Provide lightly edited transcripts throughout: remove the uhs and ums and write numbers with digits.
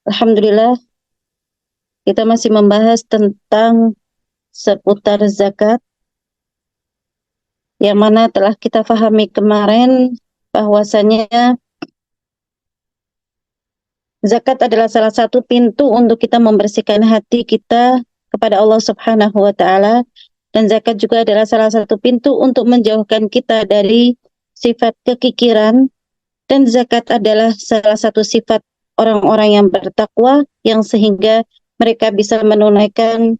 Alhamdulillah, kita masih membahas tentang seputar zakat, yang mana telah kita pahami kemarin bahwasanya zakat adalah salah satu pintu untuk kita membersihkan hati kita kepada Allah Subhanahu wa Ta'ala, dan zakat juga adalah salah satu pintu untuk menjauhkan kita dari sifat kekikiran, dan zakat adalah salah satu sifat orang-orang yang bertakwa, yang sehingga mereka bisa menunaikan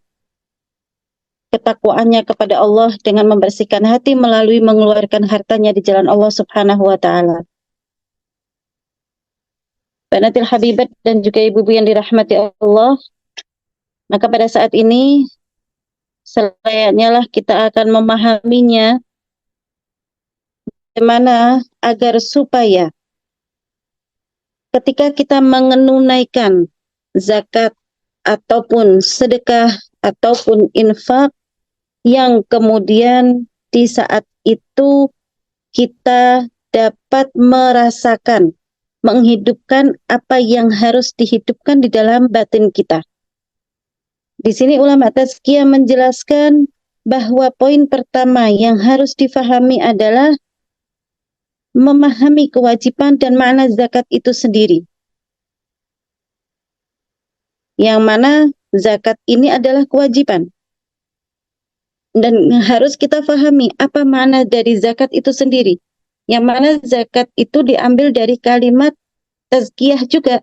ketakwaannya kepada Allah dengan membersihkan hati melalui mengeluarkan hartanya di jalan Allah Subhanahu wa Ta'ala. Banatil Habibat dan juga ibu-ibu yang dirahmati Allah, maka pada saat ini selayaknya lah kita akan memahaminya, bagaimana agar supaya ketika kita menunaikan zakat ataupun sedekah ataupun infak, yang kemudian di saat itu kita dapat merasakan, menghidupkan apa yang harus dihidupkan di dalam batin kita. Di sini ulama tazkiyah menjelaskan bahwa poin pertama yang harus difahami adalah memahami kewajiban dan makna zakat itu sendiri. Yang mana zakat ini adalah kewajiban. Dan harus kita fahami apa makna dari zakat itu sendiri. Yang mana zakat itu diambil dari kalimat tazkiyah juga.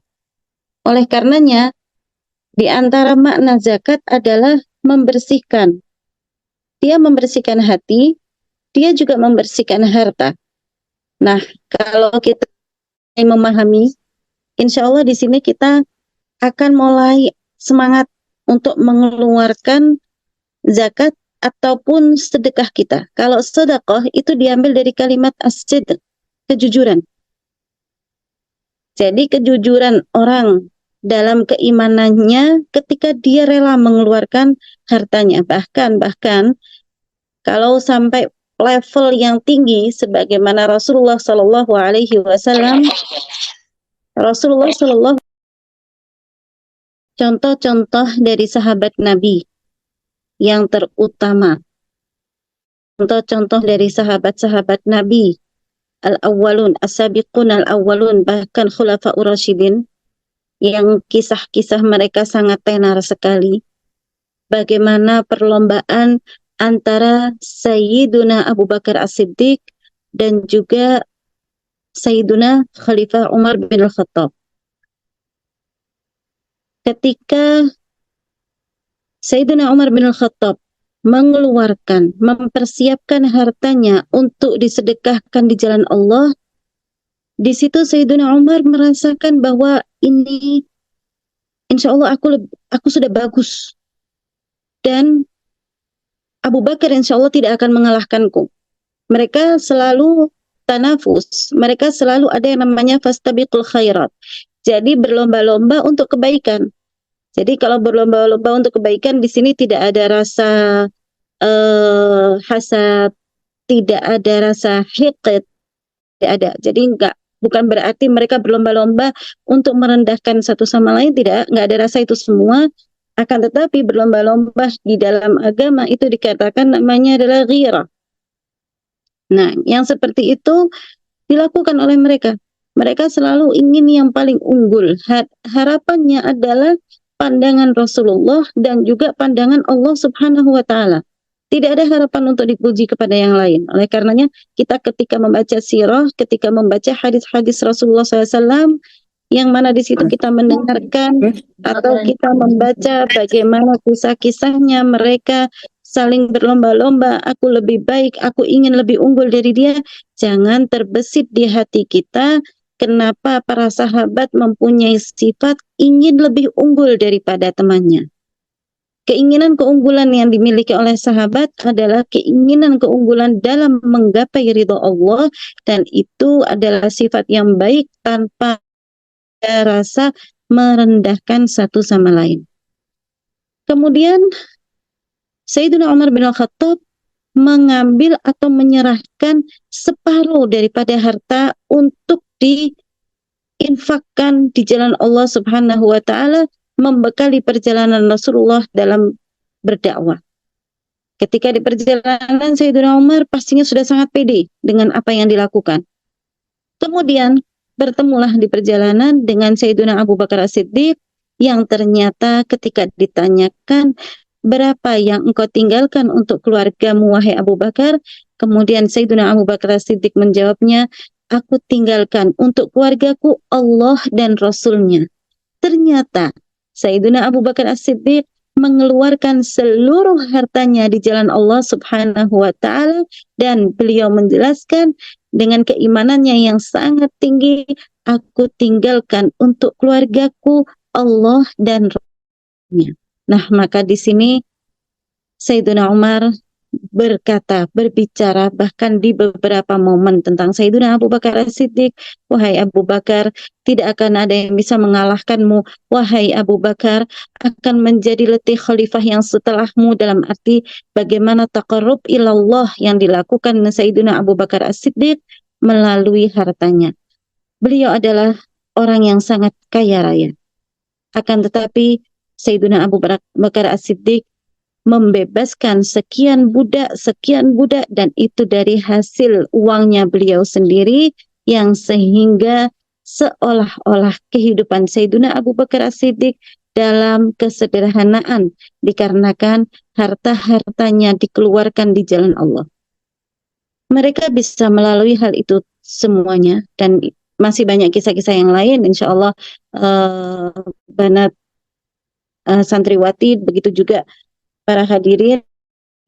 Oleh karenanya, di antara makna zakat adalah membersihkan. Dia membersihkan hati, dia juga membersihkan harta. Nah, kalau kita memahami, insya Allah di sini kita akan mulai semangat untuk mengeluarkan zakat ataupun sedekah kita. Kalau sedekah itu diambil dari kalimat as-sidq, kejujuran. Jadi kejujuran orang dalam keimanannya ketika dia rela mengeluarkan hartanya. Bahkan kalau sampai level yang tinggi, sebagaimana Rasulullah Shallallahu Alaihi Wasallam, contoh-contoh dari sahabat Nabi yang terutama, contoh-contoh dari sahabat-sahabat Nabi al-awwalun, as-sabiqun al-awwalun, bahkan khulafa'ur rasyidin, yang kisah-kisah mereka sangat tenar sekali. Bagaimana perlombaan antara Sayyiduna Abu Bakar As-Siddiq dan juga Sayyiduna Khalifah Umar bin Al-Khattab. Ketika Sayyiduna Umar bin Al-Khattab mempersiapkan hartanya untuk disedekahkan di jalan Allah, di situ Sayyiduna Umar merasakan bahwa ini insya Allah aku sudah bagus, dan Abu Bakar insya Allah tidak akan mengalahkanku. Mereka selalu tanafus, mereka selalu ada yang namanya fastabiqul khairat. Jadi berlomba-lomba untuk kebaikan. Jadi kalau berlomba-lomba untuk kebaikan, di sini tidak ada rasa hasad, tidak ada rasa hiqid, tidak ada. Jadi bukan berarti mereka berlomba-lomba untuk merendahkan satu sama lain, tidak ada rasa itu semua. Akan tetapi berlomba-lomba di dalam agama itu dikatakan namanya adalah ghirah. Nah, yang seperti itu dilakukan oleh mereka. Mereka selalu ingin yang paling unggul. Harapannya adalah pandangan Rasulullah dan juga pandangan Allah Subhanahu wa Ta'ala. Tidak ada harapan untuk dipuji kepada yang lain. Oleh karenanya, kita ketika membaca sirah, ketika membaca hadis-hadis Rasulullah SAW, yang mana di situ kita mendengarkan atau kita membaca bagaimana kisah-kisahnya mereka saling berlomba-lomba, aku lebih baik, aku ingin lebih unggul dari dia. Jangan terbesit di hati kita, kenapa para sahabat mempunyai sifat ingin lebih unggul daripada temannya. Keinginan keunggulan yang dimiliki oleh sahabat adalah keinginan keunggulan dalam menggapai ridha Allah, dan itu adalah sifat yang baik tanpa rasa merendahkan satu sama lain. Kemudian Sayyidina Umar bin Al-Khattab mengambil atau menyerahkan separuh daripada harta untuk infakkan di jalan Allah Subhanahu wa taala, membekali perjalanan Rasulullah dalam berdakwah. Ketika di perjalanan Sayyidina Umar pastinya sudah sangat pede dengan apa yang dilakukan. Kemudian bertemulah di perjalanan dengan Sayyidina Abu Bakar As-Siddiq yang ternyata ketika ditanyakan, berapa yang engkau tinggalkan untuk keluargamu wahai Abu Bakar? Kemudian Sayyidina Abu Bakar As-Siddiq menjawabnya, aku tinggalkan untuk keluargaku Allah dan Rasulnya. Ternyata Sayyidina Abu Bakar As-Siddiq mengeluarkan seluruh hartanya di jalan Allah Subhanahu wa taala, dan beliau menjelaskan dengan keimanannya yang sangat tinggi, aku tinggalkan untuk keluargaku Allah dan Rasulnya. Nah, maka di sini Sayyidina Umar berbicara bahkan di beberapa momen tentang Sayyidina Abu Bakar As-Siddiq, wahai Abu Bakar, tidak akan ada yang bisa mengalahkanmu, wahai Abu Bakar, akan menjadi letih khalifah yang setelahmu, dalam arti bagaimana taqarrub ilallah yang dilakukan Sayyidina Abu Bakar As-Siddiq melalui hartanya. Beliau adalah orang yang sangat kaya raya. Akan tetapi Sayyidina Abu Bakar As-Siddiq membebaskan sekian budak, dan itu dari hasil uangnya beliau sendiri, yang sehingga seolah-olah kehidupan Sayyidina Abu Bakar As-Siddiq dalam kesederhanaan dikarenakan harta-hartanya dikeluarkan di jalan Allah. Mereka bisa melalui hal itu semuanya, dan masih banyak kisah-kisah yang lain, insya Allah banat santriwati, begitu juga para hadirin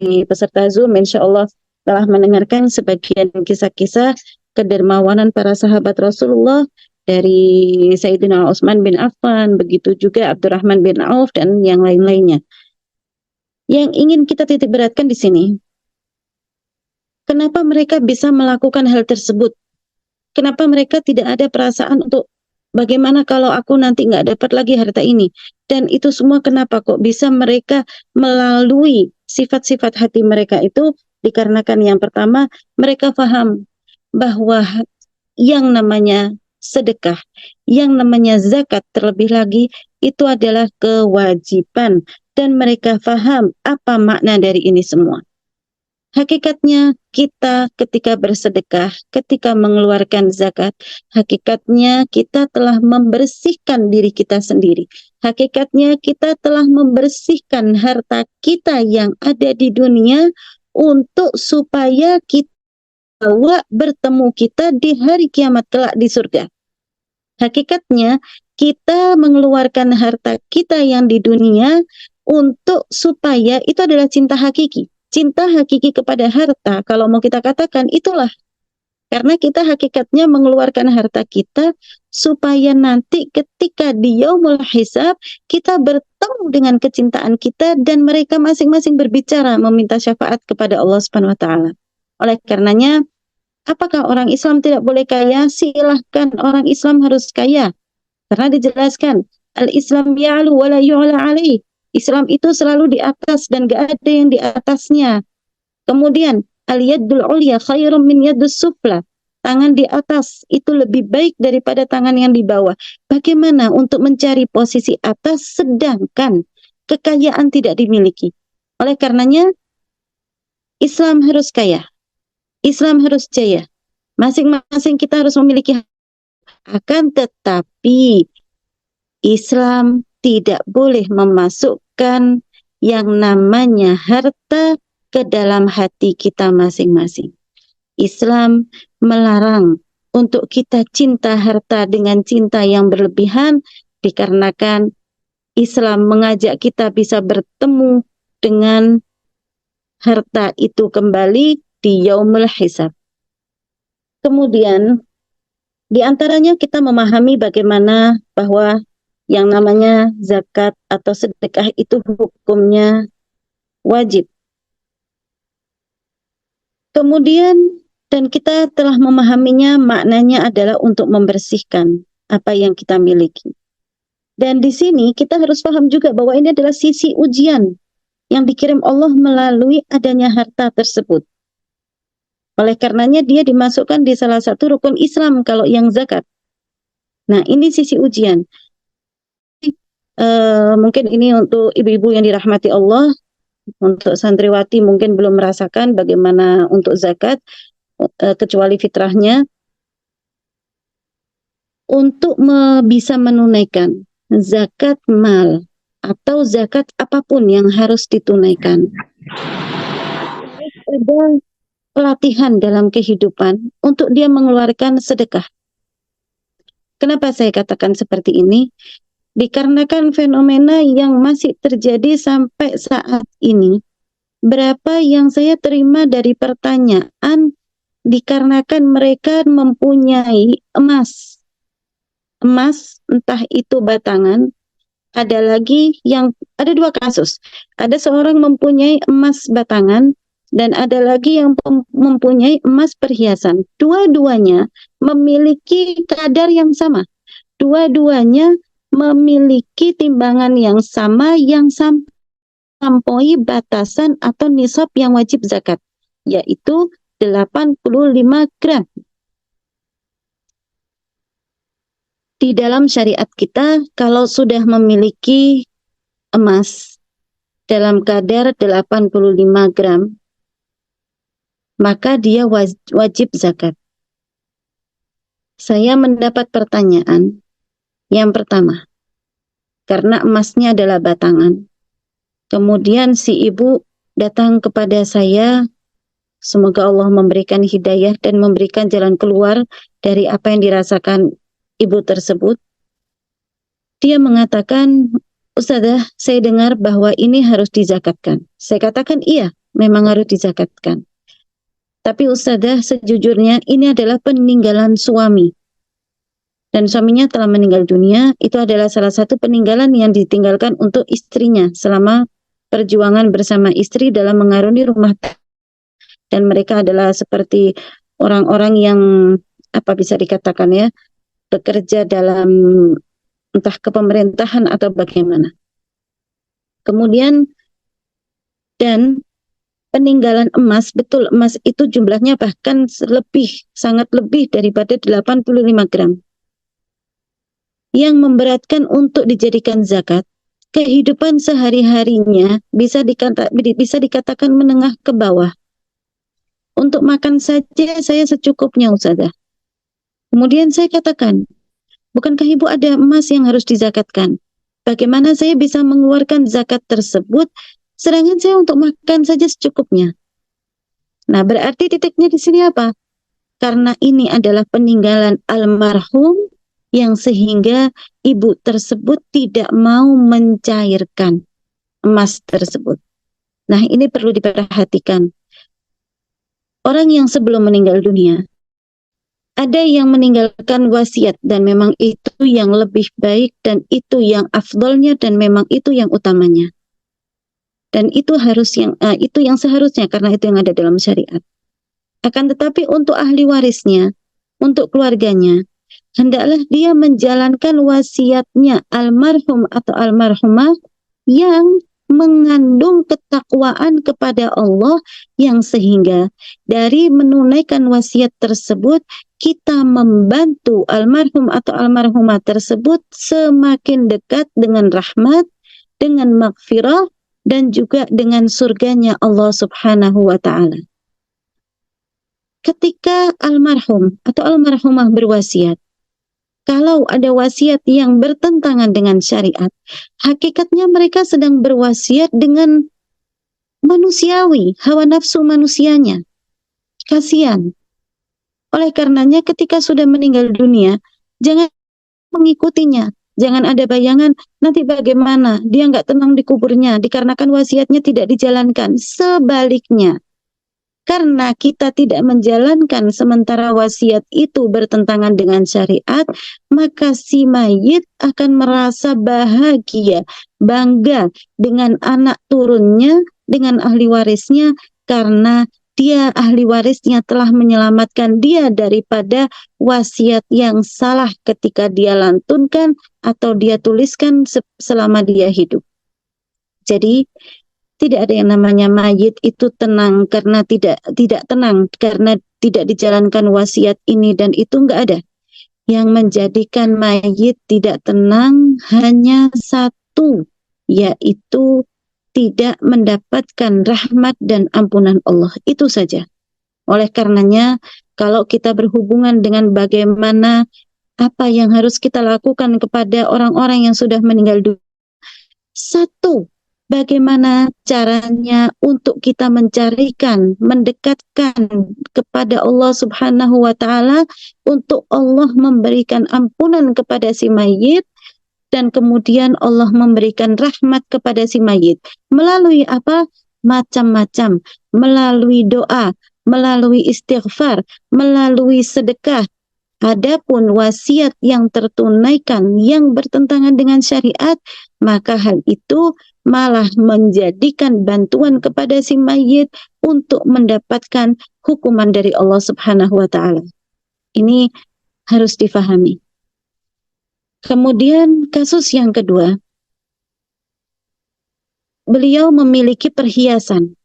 di peserta Zoom, insya Allah telah mendengarkan sebagian kisah-kisah kedermawanan para sahabat Rasulullah, dari Sayyidina Utsman bin Affan, begitu juga Abdurrahman bin Auf, dan yang lain-lainnya. Yang ingin kita titik beratkan di sini, kenapa mereka bisa melakukan hal tersebut? Kenapa mereka tidak ada perasaan untuk bagaimana kalau aku nanti nggak dapat lagi harta ini? Dan itu semua kenapa kok bisa mereka melalui sifat-sifat hati mereka itu? Dikarenakan yang pertama, mereka paham bahwa yang namanya sedekah, yang namanya zakat terlebih lagi, itu adalah kewajiban. Dan mereka paham apa makna dari ini semua. Hakikatnya kita ketika bersedekah, ketika mengeluarkan zakat, hakikatnya kita telah membersihkan diri kita sendiri. Hakikatnya kita telah membersihkan harta kita yang ada di dunia untuk supaya kita bertemu kita di hari kiamat kelak di surga. Hakikatnya kita mengeluarkan harta kita yang di dunia untuk supaya itu adalah cinta hakiki. Cinta hakiki kepada harta, kalau mau kita katakan, itulah. Karena kita hakikatnya mengeluarkan harta kita supaya nanti ketika di yaumul hisab kita bertemu dengan kecintaan kita, dan mereka masing-masing berbicara meminta syafaat kepada Allah Subhanahu wa taala. Oleh karenanya, apakah orang Islam tidak boleh kaya? Silahkan, orang Islam harus kaya. Karena dijelaskan, al-Islam ya'lu wa la yu'la alaih. Islam itu selalu di atas dan gak ada yang di atasnya. Kemudian, al-yaddul ulya khairum min yaddus sufla. Tangan di atas itu lebih baik daripada tangan yang di bawah. Bagaimana untuk mencari posisi atas sedangkan kekayaan tidak dimiliki? Oleh karenanya, Islam harus kaya. Islam harus jaya. Masing-masing kita harus memiliki. Akan tetapi, Islam tidak boleh memasukkan yang namanya harta ke dalam hati kita masing-masing. Islam melarang untuk kita cinta harta dengan cinta yang berlebihan, dikarenakan Islam mengajak kita bisa bertemu dengan harta itu kembali di yaumul hisab. Kemudian, di antaranya kita memahami bagaimana bahwa yang namanya zakat atau sedekah itu hukumnya wajib. Kemudian, dan kita telah memahaminya, maknanya adalah untuk membersihkan apa yang kita miliki. Dan di sini kita harus paham juga bahwa ini adalah sisi ujian yang dikirim Allah melalui adanya harta tersebut. Oleh karenanya dia dimasukkan di salah satu rukun Islam kalau yang zakat. Nah, ini sisi ujian. Mungkin ini untuk ibu-ibu yang dirahmati Allah, untuk santriwati mungkin belum merasakan bagaimana untuk zakat, kecuali fitrahnya. Untuk bisa menunaikan zakat mal atau zakat apapun yang harus ditunaikan, ada pelatihan dalam kehidupan untuk dia mengeluarkan sedekah. Kenapa saya katakan seperti ini? Dikarenakan fenomena yang masih terjadi sampai saat ini. Berapa yang saya terima dari pertanyaan dikarenakan mereka mempunyai emas. Emas, entah itu batangan, ada lagi yang, ada dua kasus. Ada seorang mempunyai emas batangan, dan ada lagi yang mempunyai emas perhiasan. Dua-duanya memiliki kadar yang sama. Dua-duanya memiliki timbangan yang sama, yang melampaui batasan atau nisab yang wajib zakat, yaitu 85 gram. Di dalam syariat kita, kalau sudah memiliki emas dalam kadar 85 gram, maka dia wajib zakat. Saya mendapat pertanyaan. Yang pertama, karena emasnya adalah batangan. Kemudian si ibu datang kepada saya, semoga Allah memberikan hidayah dan memberikan jalan keluar dari apa yang dirasakan ibu tersebut. Dia mengatakan, Ustazah, saya dengar bahwa ini harus dizakatkan. Saya katakan, iya, memang harus dizakatkan. Tapi Ustazah, sejujurnya ini adalah peninggalan suami. Dan suaminya telah meninggal dunia. Itu adalah salah satu peninggalan yang ditinggalkan untuk istrinya selama perjuangan bersama istri dalam mengaruni rumah tangga. Dan mereka adalah seperti orang-orang yang, apa bisa dikatakan ya, bekerja dalam entah kepemerintahan atau bagaimana. Kemudian, dan peninggalan emas, betul emas itu jumlahnya bahkan sangat lebih daripada 85 gram. Yang memberatkan untuk dijadikan zakat, kehidupan sehari-harinya bisa dikatakan menengah ke bawah. Untuk makan saja saya secukupnya, Ustazah. Kemudian saya katakan, bukankah ibu ada emas yang harus dizakatkan? Bagaimana saya bisa mengeluarkan zakat tersebut, sedangkan saya untuk makan saja secukupnya? Nah, berarti titiknya di sini apa? Karena ini adalah peninggalan almarhum yang sehingga ibu tersebut tidak mau mencairkan emas tersebut. Nah, ini perlu diperhatikan. Orang yang sebelum meninggal dunia, ada yang meninggalkan wasiat dan memang itu yang lebih baik dan itu yang afdolnya dan memang itu yang utamanya. Dan itu itu yang seharusnya karena itu yang ada dalam syariat. Akan tetapi untuk ahli warisnya, untuk keluarganya, hendaklah dia menjalankan wasiatnya almarhum atau almarhumah yang mengandung ketakwaan kepada Allah, yang sehingga dari menunaikan wasiat tersebut kita membantu almarhum atau almarhumah tersebut semakin dekat dengan rahmat, dengan maghfirah, dan juga dengan surganya Allah Subhanahu wa ta'ala. Ketika almarhum atau almarhumah berwasiat, kalau ada wasiat yang bertentangan dengan syariat, hakikatnya mereka sedang berwasiat dengan manusiawi, hawa nafsu manusianya. Kasihan. Oleh karenanya ketika sudah meninggal dunia, jangan mengikutinya. Jangan ada bayangan, nanti bagaimana? Dia nggak tenang di kuburnya, dikarenakan wasiatnya tidak dijalankan. Sebaliknya, karena kita tidak menjalankan sementara wasiat itu bertentangan dengan syariat, maka si mayit akan merasa bahagia, bangga dengan anak turunnya, dengan ahli warisnya, karena dia ahli warisnya telah menyelamatkan dia daripada wasiat yang salah ketika dia lantunkan atau dia tuliskan selama dia hidup. Jadi tidak ada yang namanya mayit itu tenang karena tidak tenang karena tidak dijalankan wasiat ini dan itu, enggak ada. Yang menjadikan mayit tidak tenang hanya satu, yaitu tidak mendapatkan rahmat dan ampunan Allah. Itu saja. Oleh karenanya, kalau kita berhubungan dengan bagaimana apa yang harus kita lakukan kepada orang-orang yang sudah meninggal dunia. Satu, bagaimana caranya untuk kita mencarikan, mendekatkan kepada Allah Subhanahu wa Ta'ala, untuk Allah memberikan ampunan kepada si mayit, dan kemudian Allah memberikan rahmat kepada si mayit. Melalui apa? Macam-macam. Melalui doa, melalui istighfar, melalui sedekah. Adapun wasiat yang tertunaikan yang bertentangan dengan syariat, maka hal itu malah menjadikan bantuan kepada si mayit untuk mendapatkan hukuman dari Allah Subhanahu wa Ta'ala. Ini harus difahami. Kemudian kasus yang kedua, beliau memiliki perhiasan.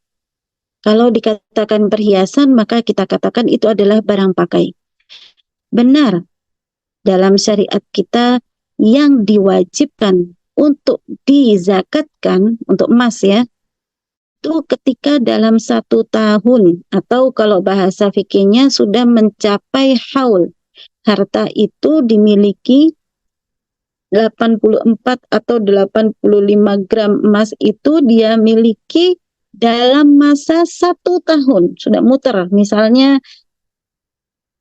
Kalau dikatakan perhiasan, maka kita katakan itu adalah barang pakai. Benar, dalam syariat kita yang diwajibkan untuk dizakatkan, untuk emas ya, itu ketika dalam 1 tahun, atau kalau bahasa fikihnya sudah mencapai haul. Harta itu dimiliki 84 atau 85 gram emas itu dia miliki dalam masa 1 tahun. Sudah muter, misalnya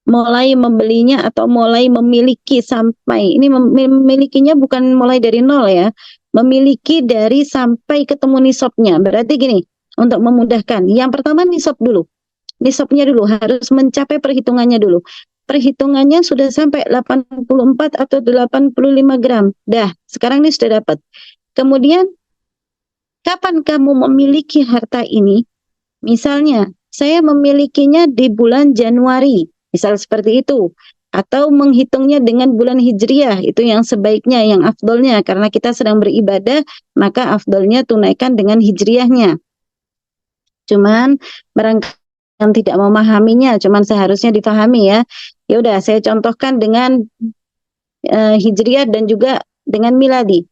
mulai membelinya atau mulai memiliki sampai, ini memilikinya bukan mulai dari nol ya, memiliki dari sampai ketemu nisabnya. Berarti gini, untuk memudahkan, yang pertama nisab dulu, nisabnya dulu harus mencapai perhitungannya dulu. Perhitungannya sudah sampai 84 atau 85 gram. Dah, sekarang ini sudah dapat. Kemudian, kapan kamu memiliki harta ini? Misalnya, saya memilikinya di bulan Januari. Misal seperti itu. Atau menghitungnya dengan bulan Hijriah. Itu yang sebaiknya, yang afdolnya. Karena kita sedang beribadah, maka afdolnya tunaikan dengan Hijriahnya. Cuman, barangkali yang tidak memahaminya, cuman seharusnya dipahami ya. Ya udah, saya contohkan dengan Hijriah dan juga dengan Miladi.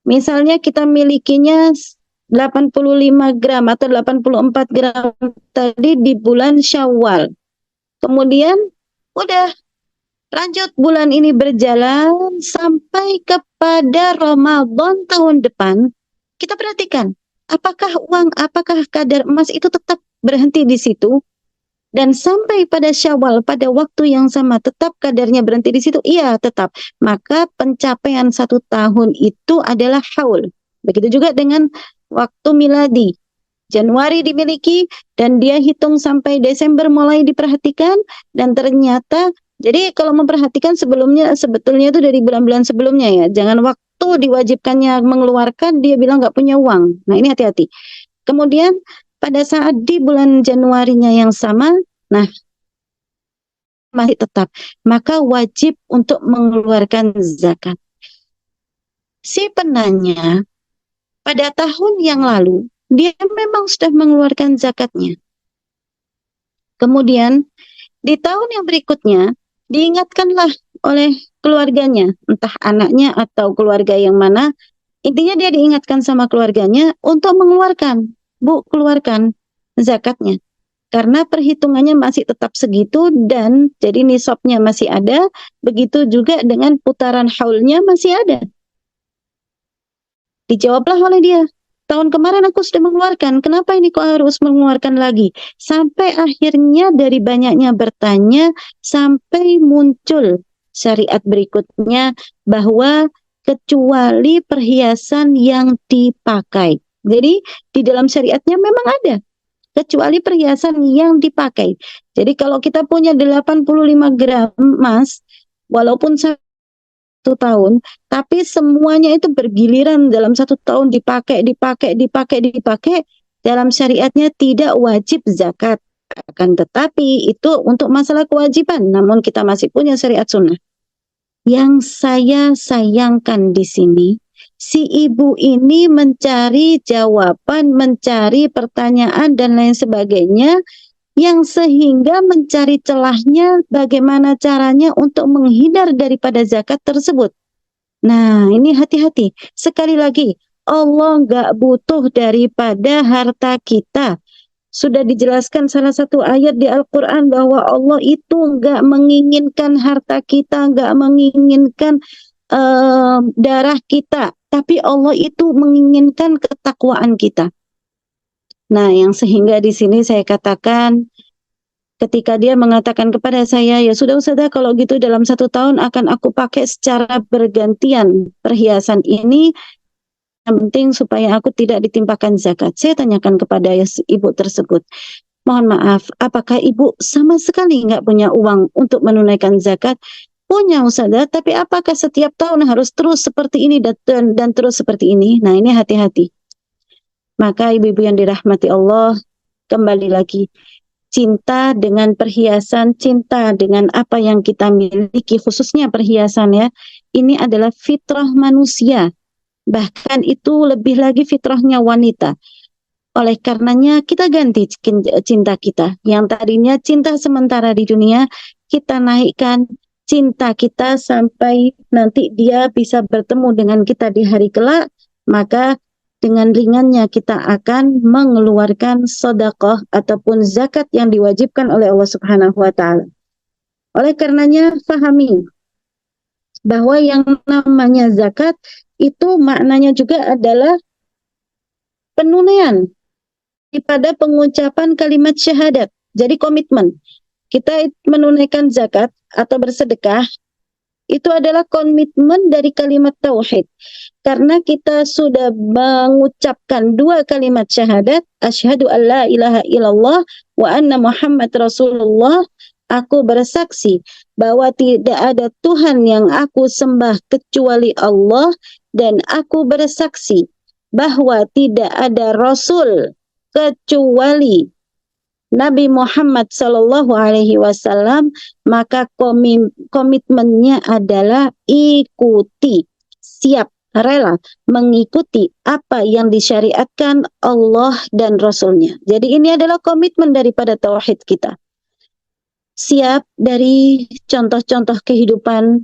Misalnya kita milikinya 85 gram atau 84 gram tadi di bulan Syawal. Kemudian udah lanjut bulan ini berjalan sampai kepada Ramadan tahun depan. Kita perhatikan, apakah kadar emas itu tetap berhenti di situ? Dan sampai pada Syawal, pada waktu yang sama tetap kadarnya berhenti di situ? Iya, tetap. Maka pencapaian 1 tahun itu adalah haul. Begitu juga dengan waktu miladi. Januari dimiliki dan dia hitung sampai Desember mulai diperhatikan, dan ternyata, jadi kalau memperhatikan sebelumnya, sebetulnya itu dari bulan-bulan sebelumnya ya. Jangan waktu diwajibkannya mengeluarkan dia bilang nggak punya uang. Nah ini hati-hati. Kemudian pada saat di bulan Januarinya yang sama, nah masih tetap, maka wajib untuk mengeluarkan zakat. Si penanya pada tahun yang lalu dia memang sudah mengeluarkan zakatnya. Kemudian di tahun yang berikutnya diingatkanlah oleh keluarganya, entah anaknya atau keluarga yang mana, intinya dia diingatkan sama keluarganya untuk mengeluarkan. Bu, keluarkan zakatnya. Karena perhitungannya masih tetap segitu dan jadi nisabnya masih ada, begitu juga dengan putaran haulnya masih ada. Dijawablah oleh dia, tahun kemarin aku sudah mengeluarkan, kenapa ini kok harus mengeluarkan lagi? Sampai akhirnya dari banyaknya bertanya, sampai muncul syariat berikutnya bahwa kecuali perhiasan yang dipakai. Jadi di dalam syariatnya memang ada, kecuali perhiasan yang dipakai. Jadi kalau kita punya 85 gram emas, walaupun 1 tahun, tapi semuanya itu bergiliran dalam 1 tahun dipakai, dalam syariatnya tidak wajib zakat. Akan tetapi itu untuk masalah kewajiban, namun kita masih punya syariat sunnah. Yang saya sayangkan di sini, si ibu ini mencari jawaban, mencari pertanyaan dan lain sebagainya yang sehingga mencari celahnya bagaimana caranya untuk menghindar daripada zakat tersebut. Nah, ini hati-hati. Sekali lagi, Allah nggak butuh daripada harta kita. Sudah dijelaskan salah satu ayat di Al-Quran bahwa Allah itu nggak menginginkan harta kita, nggak menginginkan darah kita, tapi Allah itu menginginkan ketakwaan kita. Nah, yang sehingga di sini saya katakan, ketika dia mengatakan kepada saya, ya sudah Ustazah, kalau gitu dalam 1 tahun akan aku pakai secara bergantian perhiasan ini, yang penting supaya aku tidak ditimpakan zakat. Saya tanyakan kepada ibu tersebut, mohon maaf, apakah ibu sama sekali nggak punya uang untuk menunaikan zakat? Punya Ustazah, tapi apakah setiap tahun harus terus seperti ini dan terus seperti ini? Nah, ini hati-hati. Maka ibu-ibu yang dirahmati Allah, kembali lagi, cinta dengan perhiasan, cinta dengan apa yang kita miliki, khususnya perhiasan ya, ini adalah fitrah manusia. Bahkan itu lebih lagi fitrahnya wanita. Oleh karenanya kita ganti cinta kita. Yang tadinya cinta sementara di dunia, kita naikkan cinta kita sampai nanti dia bisa bertemu dengan kita di hari kelak, maka dengan ringannya kita akan mengeluarkan sedekah ataupun zakat yang diwajibkan oleh Allah Subhanahu wa taala. Oleh karenanya fahami bahwa yang namanya zakat itu maknanya juga adalah penunaian daripada pengucapan kalimat syahadat. Jadi komitmen. Kita menunaikan zakat atau bersedekah itu adalah komitmen dari kalimat tauhid. Karena kita sudah mengucapkan 2 kalimat syahadat, asyhadu an la ilaha illallah wa anna Muhammad Rasulullah, aku bersaksi bahwa tidak ada Tuhan yang aku sembah kecuali Allah, dan aku bersaksi bahwa tidak ada Rasul kecuali Nabi Muhammad Sallallahu Alaihi Wasallam, maka komitmennya adalah ikuti, siap, rela mengikuti apa yang disyariatkan Allah dan Rasulnya. Jadi ini adalah komitmen daripada tauhid kita. Siap dari contoh-contoh kehidupan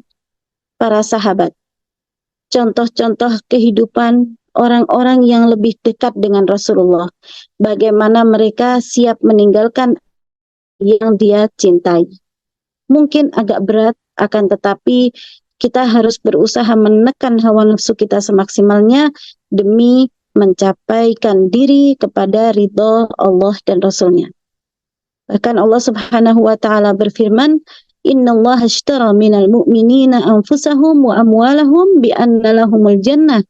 para sahabat, contoh-contoh kehidupan orang-orang yang lebih dekat dengan Rasulullah. Bagaimana mereka siap meninggalkan yang dia cintai. Mungkin agak berat, akan tetapi kita harus berusaha menekan hawa nafsu kita semaksimalnya demi mencapaikan diri kepada ridho Allah dan Rasulnya. Bahkan Allah Subhanahu wa taala berfirman, "Innallaha ashtara minal mu'minina anfusahum wa amwalahum bi anna lahumul jannah."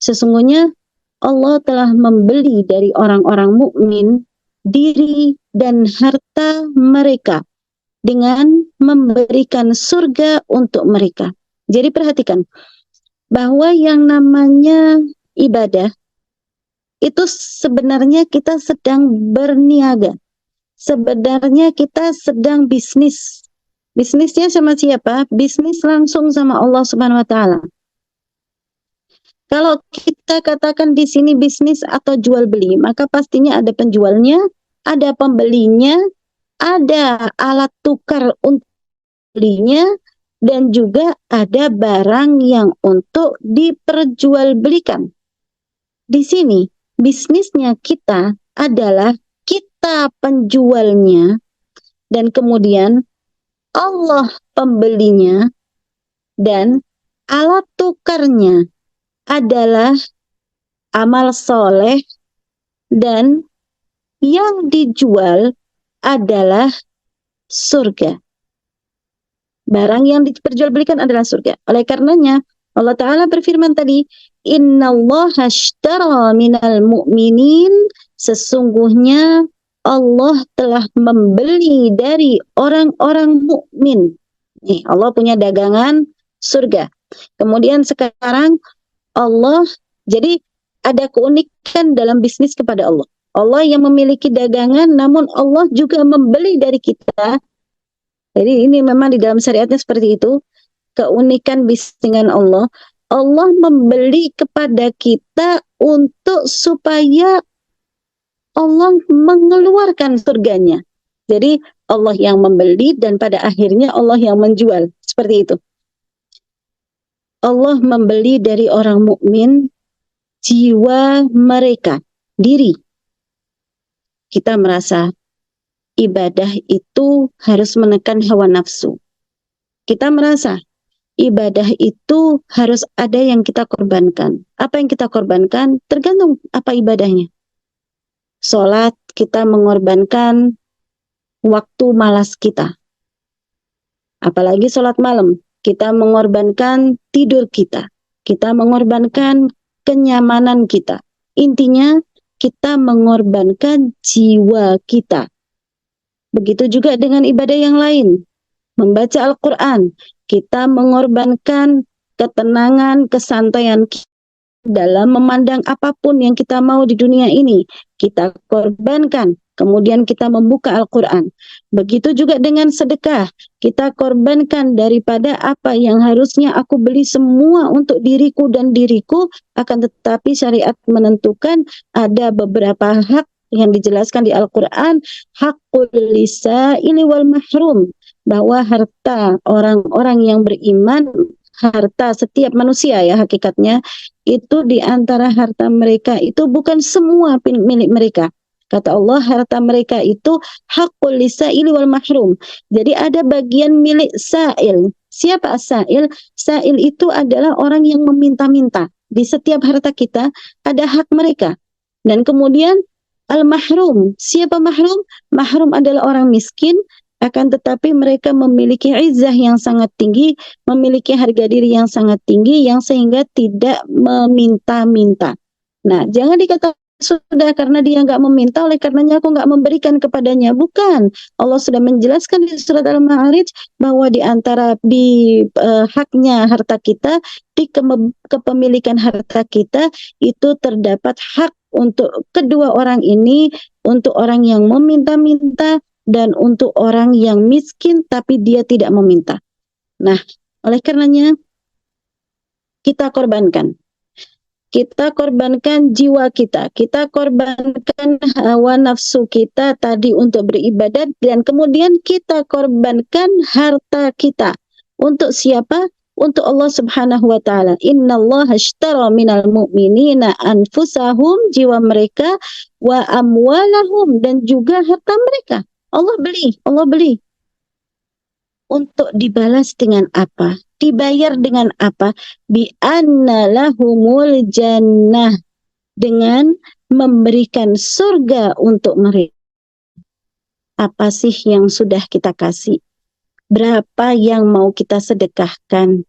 Sesungguhnya Allah telah membeli dari orang-orang mukmin diri dan harta mereka dengan memberikan surga untuk mereka. Jadi perhatikan bahwa yang namanya ibadah itu sebenarnya kita sedang berniaga. Sebenarnya kita sedang bisnis. Bisnisnya sama siapa? Bisnis langsung sama Allah Subhanahu wa taala. Kalau kita katakan di sini bisnis atau jual beli, maka pastinya ada penjualnya, ada pembelinya, ada alat tukar untuk belinya, dan juga ada barang yang untuk diperjualbelikan. Di sini bisnisnya kita adalah kita penjualnya, dan kemudian Allah pembelinya, dan alat tukarnya adalah amal soleh, dan yang dijual adalah surga. Barang yang diperjualbelikan adalah surga. Oleh karenanya Allah Ta'ala berfirman tadi, Innallaha ashtara minal mu'minin, sesungguhnya Allah telah membeli dari orang-orang mukmin. Nih, Allah punya dagangan surga. Kemudian sekarang Allah, jadi ada keunikan dalam bisnis kepada Allah. Allah yang memiliki dagangan, namun Allah juga membeli dari kita. Jadi ini memang di dalam syariatnya seperti itu. Keunikan bisnis dengan Allah. Allah membeli kepada kita untuk supaya Allah mengeluarkan surganya. Jadi Allah yang membeli dan pada akhirnya Allah yang menjual. Seperti itu. Allah membeli dari orang mukmin jiwa mereka, diri. Kita merasa ibadah itu harus menekan hawa nafsu. Kita merasa ibadah itu harus ada yang kita korbankan. Apa yang kita korbankan tergantung apa ibadahnya. Sholat kita mengorbankan waktu malas kita. Apalagi sholat malam, kita mengorbankan tidur kita. Kita mengorbankan kenyamanan kita. Intinya kita mengorbankan jiwa kita. Begitu juga dengan ibadah yang lain. Membaca Al-Quran, kita mengorbankan ketenangan, kesantaian kita dalam memandang apapun yang kita mau di dunia ini. Kita korbankan, kemudian kita membuka Al-Quran. Begitu juga dengan sedekah, kita korbankan daripada apa yang harusnya aku beli semua untuk diriku dan diriku, akan tetapi syariat menentukan ada beberapa hak yang dijelaskan di Al-Quran, hakul lisa'ili wal mahrum, bahwa harta orang-orang yang beriman, harta setiap manusia ya hakikatnya, itu di antara harta mereka itu bukan semua milik mereka. Kata Allah, harta mereka itu hakul lisa'ili wal mahrum. Jadi ada bagian milik sa'il. Siapa sa'il? Sa'il itu adalah orang yang meminta-minta. Di setiap harta kita ada hak mereka. Dan kemudian al-mahrum. Siapa mahrum? Mahrum adalah orang miskin, akan tetapi mereka memiliki izzah yang sangat tinggi, memiliki harga diri yang sangat tinggi, yang sehingga tidak meminta-minta. Nah, jangan dikatakan sudah karena dia nggak meminta, oleh karenanya aku nggak memberikan kepadanya. Bukan. Allah sudah menjelaskan di surat Al-Ma'arij bahwa di antara haknya harta kita, di kepemilikan harta kita, itu terdapat hak untuk kedua orang ini, untuk orang yang meminta-minta, dan untuk orang yang miskin tapi dia tidak meminta. Nah, oleh karenanya kita korbankan. Kita korbankan jiwa kita. Kita korbankan hawa nafsu kita tadi untuk beribadat, dan kemudian kita korbankan harta kita. Untuk siapa? Untuk Allah Subhanahu wa taala. Innallaha ashtara minal mu'minina anfusahum, jiwa mereka, wa amwalahum, dan juga harta mereka. Allah beli. Untuk dibalas dengan apa? Dibayar dengan apa? Bi anna lahumul jannah, dengan memberikan surga untuk mereka. Apa sih yang sudah kita kasih? Berapa yang mau kita sedekahkan?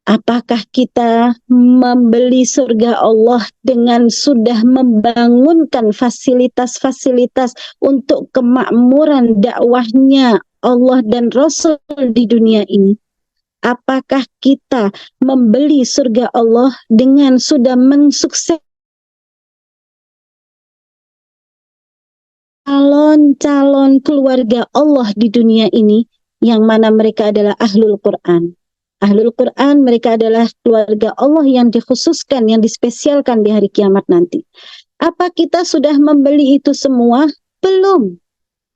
Apakah kita membeli surga Allah dengan sudah membangunkan fasilitas-fasilitas untuk kemakmuran dakwahnya Allah dan Rasul di dunia ini? Apakah kita membeli surga Allah dengan sudah mensukses calon-calon keluarga Allah di dunia ini, yang mana mereka adalah Ahlul Quran. Ahlul Quran, mereka adalah keluarga Allah yang dikhususkan, yang dispesialkan di hari kiamat nanti. Apa kita sudah membeli itu semua? Belum.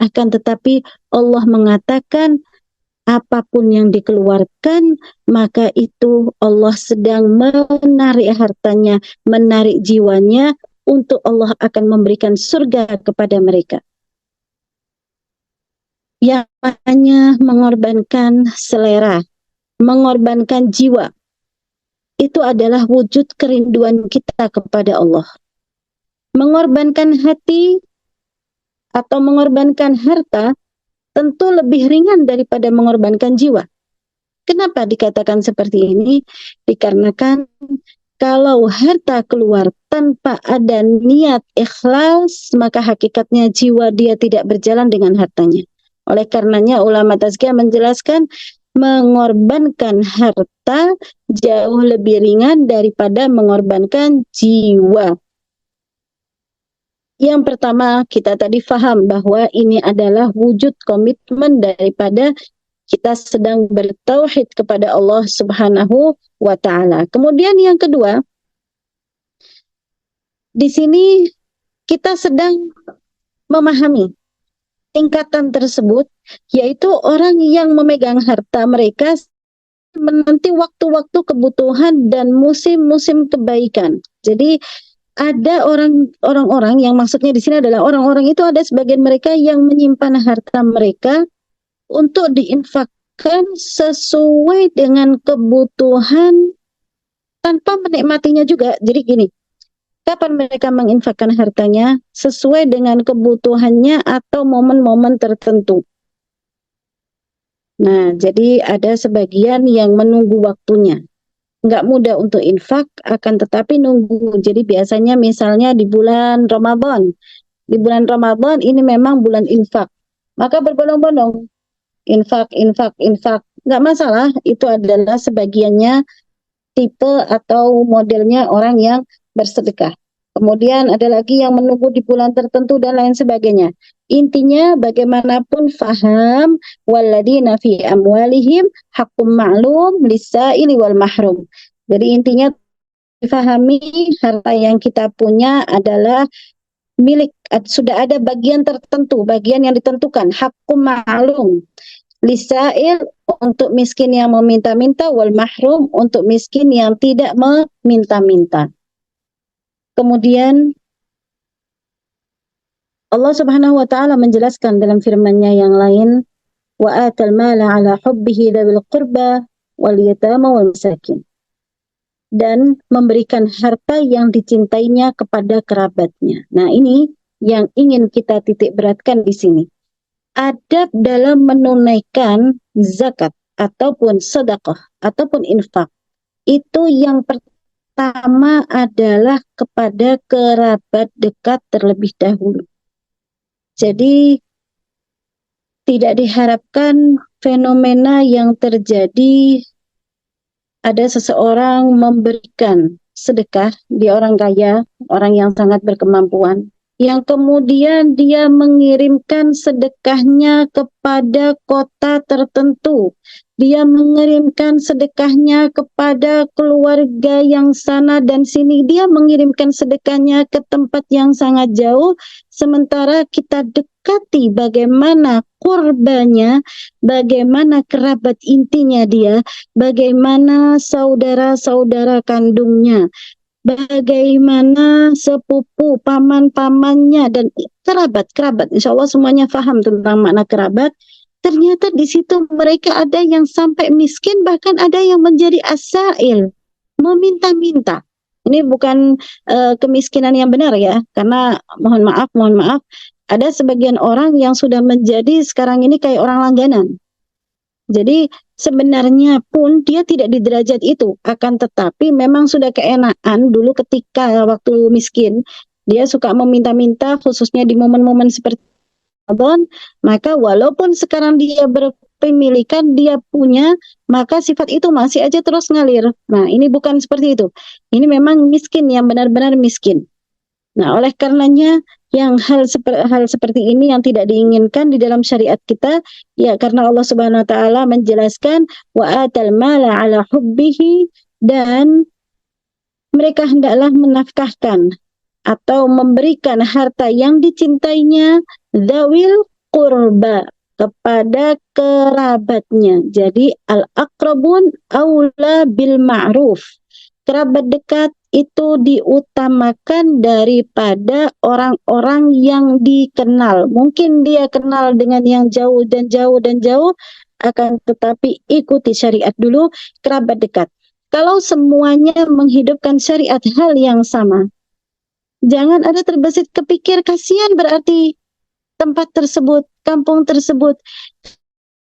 Akan tetapi Allah mengatakan, apapun yang dikeluarkan, maka itu Allah sedang menarik hartanya, menarik jiwanya, untuk Allah akan memberikan surga kepada mereka. Yang hanya mengorbankan selera, mengorbankan jiwa, itu adalah wujud kerinduan kita kepada Allah. Mengorbankan hati atau mengorbankan harta tentu lebih ringan daripada mengorbankan jiwa. Kenapa dikatakan seperti ini? Dikarenakan kalau harta keluar tanpa ada niat ikhlas, maka hakikatnya jiwa dia tidak berjalan dengan hartanya. Oleh karenanya ulama tazkiyah menjelaskan, mengorbankan harta jauh lebih ringan daripada mengorbankan jiwa. Yang pertama, kita tadi faham bahwa ini adalah wujud komitmen daripada kita sedang bertauhid kepada Allah Subhanahu wa taala. Kemudian yang kedua, di sini kita sedang memahami tingkatan tersebut, yaitu orang yang memegang harta mereka menanti waktu-waktu kebutuhan dan musim-musim kebaikan. Jadi ada orang-orang yang maksudnya di sini adalah orang-orang itu, ada sebagian mereka yang menyimpan harta mereka untuk diinfakkan sesuai dengan kebutuhan tanpa menikmatinya juga. Jadi gini, kapan mereka menginfakkan hartanya? Sesuai dengan kebutuhannya atau momen-momen tertentu. Nah, jadi ada sebagian yang menunggu waktunya. Nggak mudah untuk infak, akan tetapi nunggu. Jadi biasanya misalnya di bulan Ramadan. Di bulan Ramadan ini memang bulan infak. Maka berbondong-bondong. Infak, infak, infak. Nggak masalah, itu adalah sebagiannya tipe atau modelnya orang yang bersedekah. Kemudian ada lagi yang menunggu di bulan tertentu dan lain sebagainya. Intinya bagaimanapun faham walladzina fi amwalihim haqqum ma'lum lis-sa'ili wal mahrum. Jadi intinya difahami harta yang kita punya adalah milik, sudah ada bagian tertentu, bagian yang ditentukan, haqqum ma'lum lisail untuk miskin yang meminta-minta, wal mahrum untuk miskin yang tidak meminta-minta. Kemudian Allah Subhanahu wa taala menjelaskan dalam firman-Nya yang lain, wa atal mala ala hubbihi dzawil qurba wal yatama wal masakin. Dan memberikan harta yang dicintainya kepada kerabatnya. Nah, ini yang ingin kita titik beratkan di sini. Adab dalam menunaikan zakat ataupun sedekah ataupun infak itu yang pertama adalah kepada kerabat dekat terlebih dahulu. Jadi tidak diharapkan fenomena yang terjadi, ada seseorang memberikan sedekah, dia orang kaya, orang yang sangat berkemampuan, yang kemudian dia mengirimkan sedekahnya kepada kota tertentu. Dia mengirimkan sedekahnya kepada keluarga yang sana dan sini. Dia mengirimkan sedekahnya ke tempat yang sangat jauh. Sementara kita dekati bagaimana kurbannya, bagaimana kerabat intinya dia, bagaimana saudara-saudara kandungnya, bagaimana sepupu, paman-pamannya, dan kerabat-kerabat. Insya Allah semuanya paham tentang makna kerabat. Ternyata di situ mereka ada yang sampai miskin, bahkan ada yang menjadi asail, meminta-minta. Ini bukan kemiskinan yang benar ya, karena mohon maaf, ada sebagian orang yang sudah menjadi sekarang ini kayak orang langganan. Jadi sebenarnya pun dia tidak di derajat itu, akan tetapi memang sudah keenaan dulu ketika waktu miskin, dia suka meminta-minta khususnya di momen-momen seperti Ramadan, maka walaupun sekarang dia berpemilikan, dia punya, maka sifat itu masih aja terus ngalir. Nah, ini bukan seperti itu. Ini memang miskin yang benar-benar miskin. Nah, oleh karenanya hal seperti ini yang tidak diinginkan di dalam syariat kita, ya karena Allah Subhanahu wa taala menjelaskan wa atal mala ala hubbihi, dan mereka hendaklah menafkahkan atau memberikan harta yang dicintainya dzawil qurba, kepada kerabatnya. Jadi al-aqrabun aula bil ma'ruf. Kerabat dekat itu diutamakan daripada orang-orang yang dikenal. Mungkin dia kenal dengan yang jauh dan jauh dan jauh, akan tetapi ikuti syariat dulu, kerabat dekat. Kalau semuanya menghidupkan syariat hal yang sama, jangan ada terbesit kepikir kasihan berarti tempat tersebut, kampung tersebut.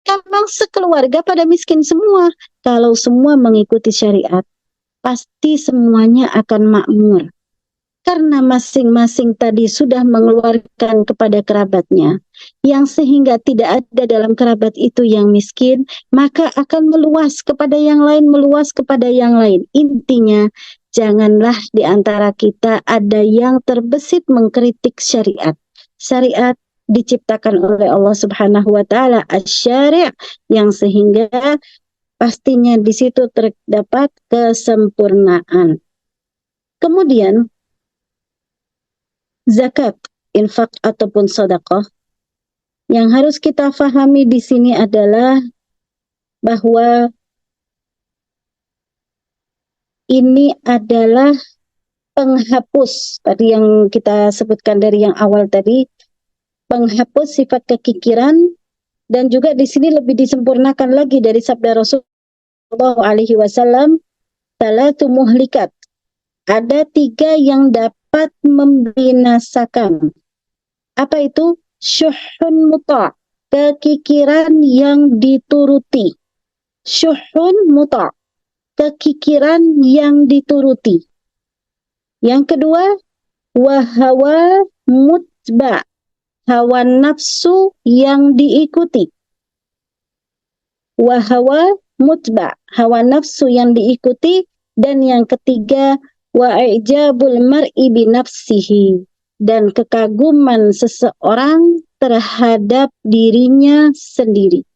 Memang sekeluarga pada miskin semua. Kalau semua mengikuti syariat, pasti semuanya akan makmur. Karena masing-masing tadi sudah mengeluarkan kepada kerabatnya, yang sehingga tidak ada dalam kerabat itu yang miskin, maka akan meluas kepada yang lain, meluas kepada yang lain. Intinya, janganlah di antara kita ada yang terbesit mengkritik syariat. Syariat diciptakan oleh Allah Subhanahu wa taala, asy-syari', yang sehingga pastinya di situ terdapat kesempurnaan. Kemudian zakat, infak ataupun sedekah Yang harus kita fahami di sini adalah bahwa ini adalah penghapus, tadi yang kita sebutkan dari yang awal tadi, penghapus sifat kekikiran, dan juga di sini lebih disempurnakan lagi dari sabda Rasulullah alaihi wasallam, salatu muhlikat. Ada 3 yang dapat membinasakan. Apa itu? Syuhun muta', kekikiran yang dituruti. Syuhun muta', kekikiran yang dituruti. Yang kedua, wahawa mutba', hawa nafsu yang diikuti. Wahawa mutba', hawa nafsu yang diikuti. Dan yang ketiga, wa'ijabul mar'i binafsihi, dan kekaguman seseorang terhadap dirinya sendiri.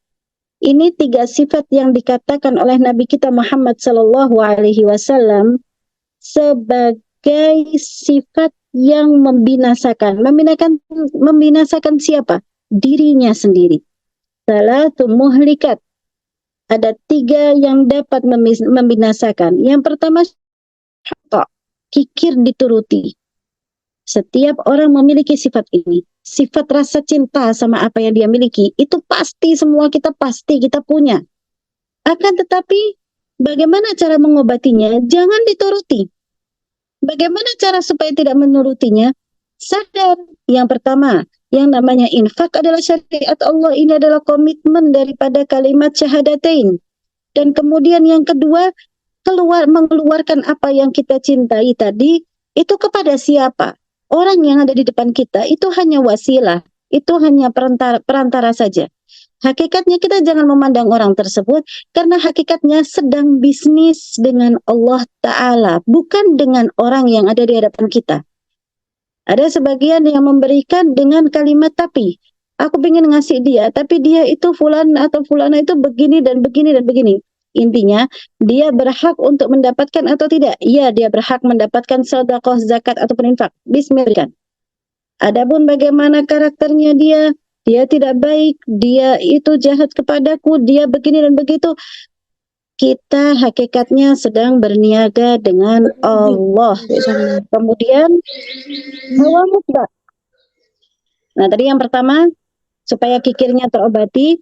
Ini 3 sifat yang dikatakan oleh Nabi kita Muhammad sallallahu alaihi wasallam sebagai sifat yang membinasakan. Membinasakan siapa? Dirinya sendiri. Salatu muhlikat. Ada 3 yang dapat membinasakan. Yang pertama, kikir dituruti. Setiap orang memiliki sifat ini. Sifat rasa cinta sama apa yang dia miliki, itu pasti semua kita punya. Akan tetapi, bagaimana cara mengobatinya? Jangan dituruti. Bagaimana cara supaya tidak menurutinya? Sadar. Yang pertama, yang namanya infak adalah syariat Allah. Ini adalah komitmen daripada kalimat syahadatain. Dan kemudian yang kedua, mengeluarkan apa yang kita cintai tadi, itu kepada siapa? Orang yang ada di depan kita itu hanya wasilah, itu hanya perantara saja. Hakikatnya kita jangan memandang orang tersebut, karena hakikatnya sedang bisnis dengan Allah Ta'ala, bukan dengan orang yang ada di hadapan kita. Ada sebagian yang memberikan dengan kalimat tapi. Aku ingin ngasih dia, tapi dia itu fulan atau fulana itu begini dan begini dan begini. Intinya, dia berhak untuk mendapatkan atau tidak? Iya, dia berhak mendapatkan sedekah, zakat, ataupun infak. Bismillah. Adapun bagaimana karakternya dia tidak baik, dia itu jahat kepadaku, dia begini dan begitu. Kita hakikatnya sedang berniaga dengan Allah. Kemudian, hawa mutba'. Nah, tadi yang pertama, supaya kikirnya terobati,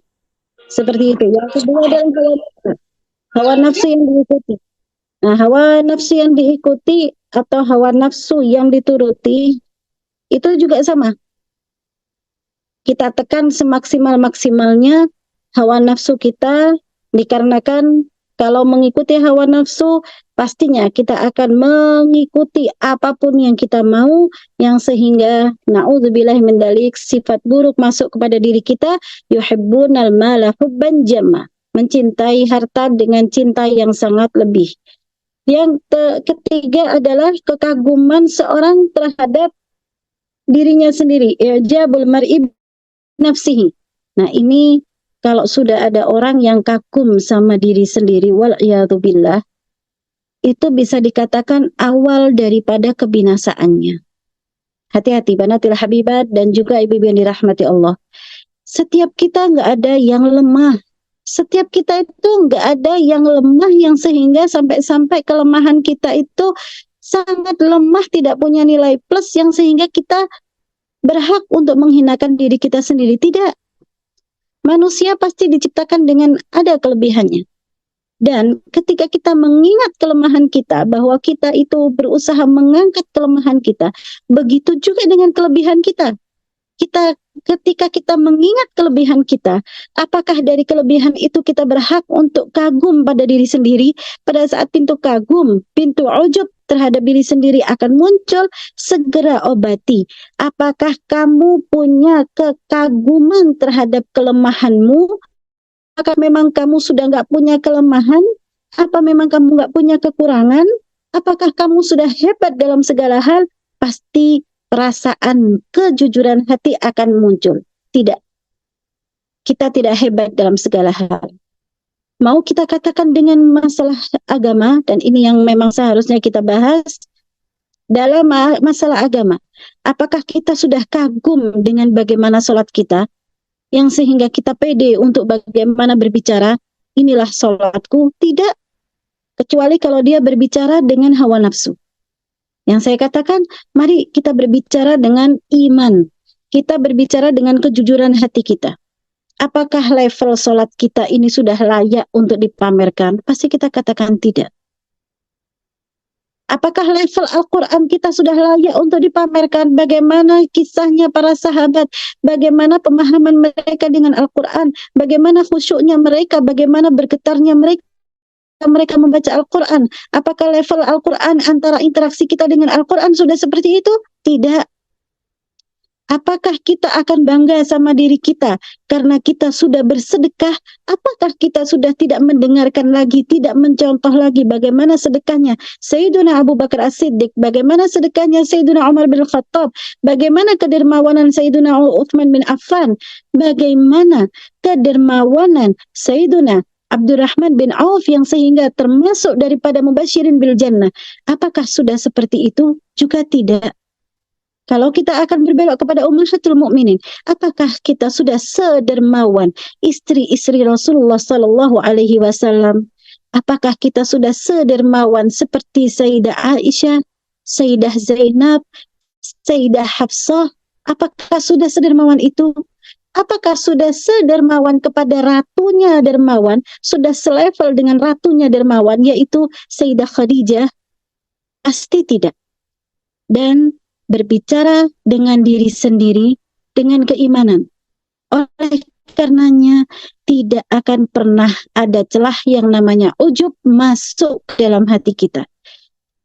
seperti itu. Yang kedua adalah hawa nafsu yang diikuti. Nah, hawa nafsu yang diikuti atau hawa nafsu yang dituruti itu juga sama. Kita tekan semaksimal-maksimalnya hawa nafsu kita, dikarenakan kalau mengikuti hawa nafsu pastinya kita akan mengikuti apapun yang kita mau, yang sehingga na'udzubillah min dzalik, sifat buruk masuk kepada diri kita, yuhibbunal mala hubban jamma, mencintai harta dengan cinta yang sangat lebih. Yang ketiga adalah kekaguman seorang terhadap dirinya sendiri, i'jabul mar'i nafsihi. Nah, ini kalau sudah ada orang yang kagum sama diri sendiri, wal'iyadzubillah, itu bisa dikatakan awal daripada kebinasaannya. Hati-hati banatil habibat dan juga ibu-ibu yang dirahmati Allah. Setiap kita nggak ada yang lemah. Setiap kita itu nggak ada yang lemah yang sehingga sampai kelemahan kita itu sangat lemah, tidak punya nilai plus yang sehingga kita berhak untuk menghinakan diri kita sendiri. Tidak. Manusia pasti diciptakan dengan ada kelebihannya. Dan ketika kita mengingat kelemahan kita, bahwa kita itu berusaha mengangkat kelemahan kita, begitu juga dengan kelebihan kita. Ketika kita mengingat kelebihan kita, apakah dari kelebihan itu kita berhak untuk kagum pada diri sendiri? Pada saat pintu kagum, pintu ujub terhadap diri sendiri akan muncul, segera obati. Apakah kamu punya kekaguman terhadap kelemahanmu? Apakah memang kamu sudah nggak punya kelemahan? Apa memang kamu nggak punya kekurangan? Apakah kamu sudah hebat dalam segala hal? Pasti perasaan kejujuran hati akan muncul. Tidak. Kita tidak hebat dalam segala hal. Mau kita katakan dengan masalah agama, dan ini yang memang seharusnya kita bahas, dalam masalah agama. Apakah kita sudah kagum dengan bagaimana sholat kita? yang sehingga kita pede untuk bagaimana berbicara, inilah sholatku. Tidak, kecuali kalau dia berbicara dengan hawa nafsu. Yang saya katakan, mari kita berbicara dengan iman. Kita berbicara dengan kejujuran hati kita. Apakah level sholat kita ini sudah layak untuk dipamerkan? Pasti kita katakan tidak. Apakah level Al-Quran kita sudah layak untuk dipamerkan? Bagaimana kisahnya para sahabat? Bagaimana pemahaman mereka dengan Al-Quran? Bagaimana khusyuknya mereka? Bagaimana bergetarnya mereka membaca Al-Quran? Apakah level Al-Quran antara interaksi kita dengan Al-Quran sudah seperti itu? Tidak. Apakah kita akan bangga sama diri kita karena kita sudah bersedekah? Apakah kita sudah tidak mendengarkan lagi, tidak mencontoh lagi bagaimana sedekahnya Sayyiduna Abu Bakar As-Siddiq, bagaimana sedekahnya Sayyiduna Umar bin Khattab, bagaimana kedermawanan Sayyiduna Uthman bin Affan, bagaimana kedermawanan Sayyiduna Abdurrahman bin Auf yang sehingga termasuk daripada mubasyirin bil jannah. Apakah sudah seperti itu? Juga tidak. Kalau kita akan berbelok kepada ummahatul mukminin, apakah kita sudah sedermawan istri-istri Rasulullah sallallahu alaihi wasallam? Apakah kita sudah sedermawan seperti Sayyidah Aisyah, Sayyidah Zainab, Sayyidah Hafsah? Apakah sudah sedermawan itu? Apakah sudah sedermawan kepada ratunya dermawan, sudah selevel dengan ratunya dermawan, yaitu Sayyidah Khadijah? Pasti tidak. Dan berbicara dengan diri sendiri dengan keimanan. Oleh karenanya tidak akan pernah ada celah yang namanya ujub masuk ke dalam hati kita.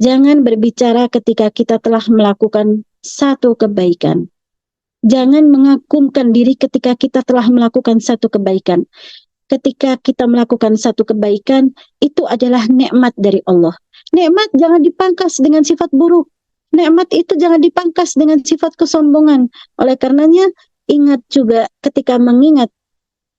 Jangan berbicara ketika kita telah melakukan satu kebaikan. Jangan mengagumkan diri ketika kita telah melakukan satu kebaikan. Ketika kita melakukan satu kebaikan, itu adalah nikmat dari Allah. Nikmat jangan dipangkas dengan sifat buruk. Nikmat itu jangan dipangkas dengan sifat kesombongan. Oleh karenanya, ingat juga ketika mengingat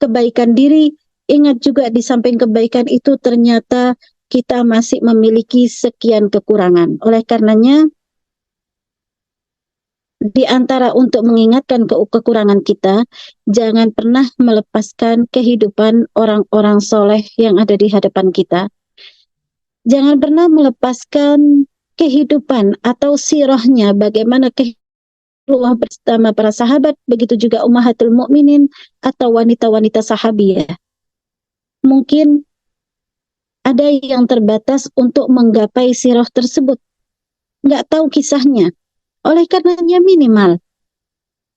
kebaikan diri, ingat juga di samping kebaikan itu ternyata kita masih memiliki sekian kekurangan. Oleh karenanya, di antara untuk mengingatkan kekurangan kita, jangan pernah melepaskan kehidupan orang-orang soleh yang ada di hadapan kita. Jangan pernah melepaskan kehidupan atau sirahnya, bagaimana kehidupan bersama para sahabat, begitu juga ummahatul mukminin atau wanita-wanita sahabiyah. Mungkin ada yang terbatas untuk menggapai sirah tersebut, nggak tahu kisahnya. Oleh karenanya minimal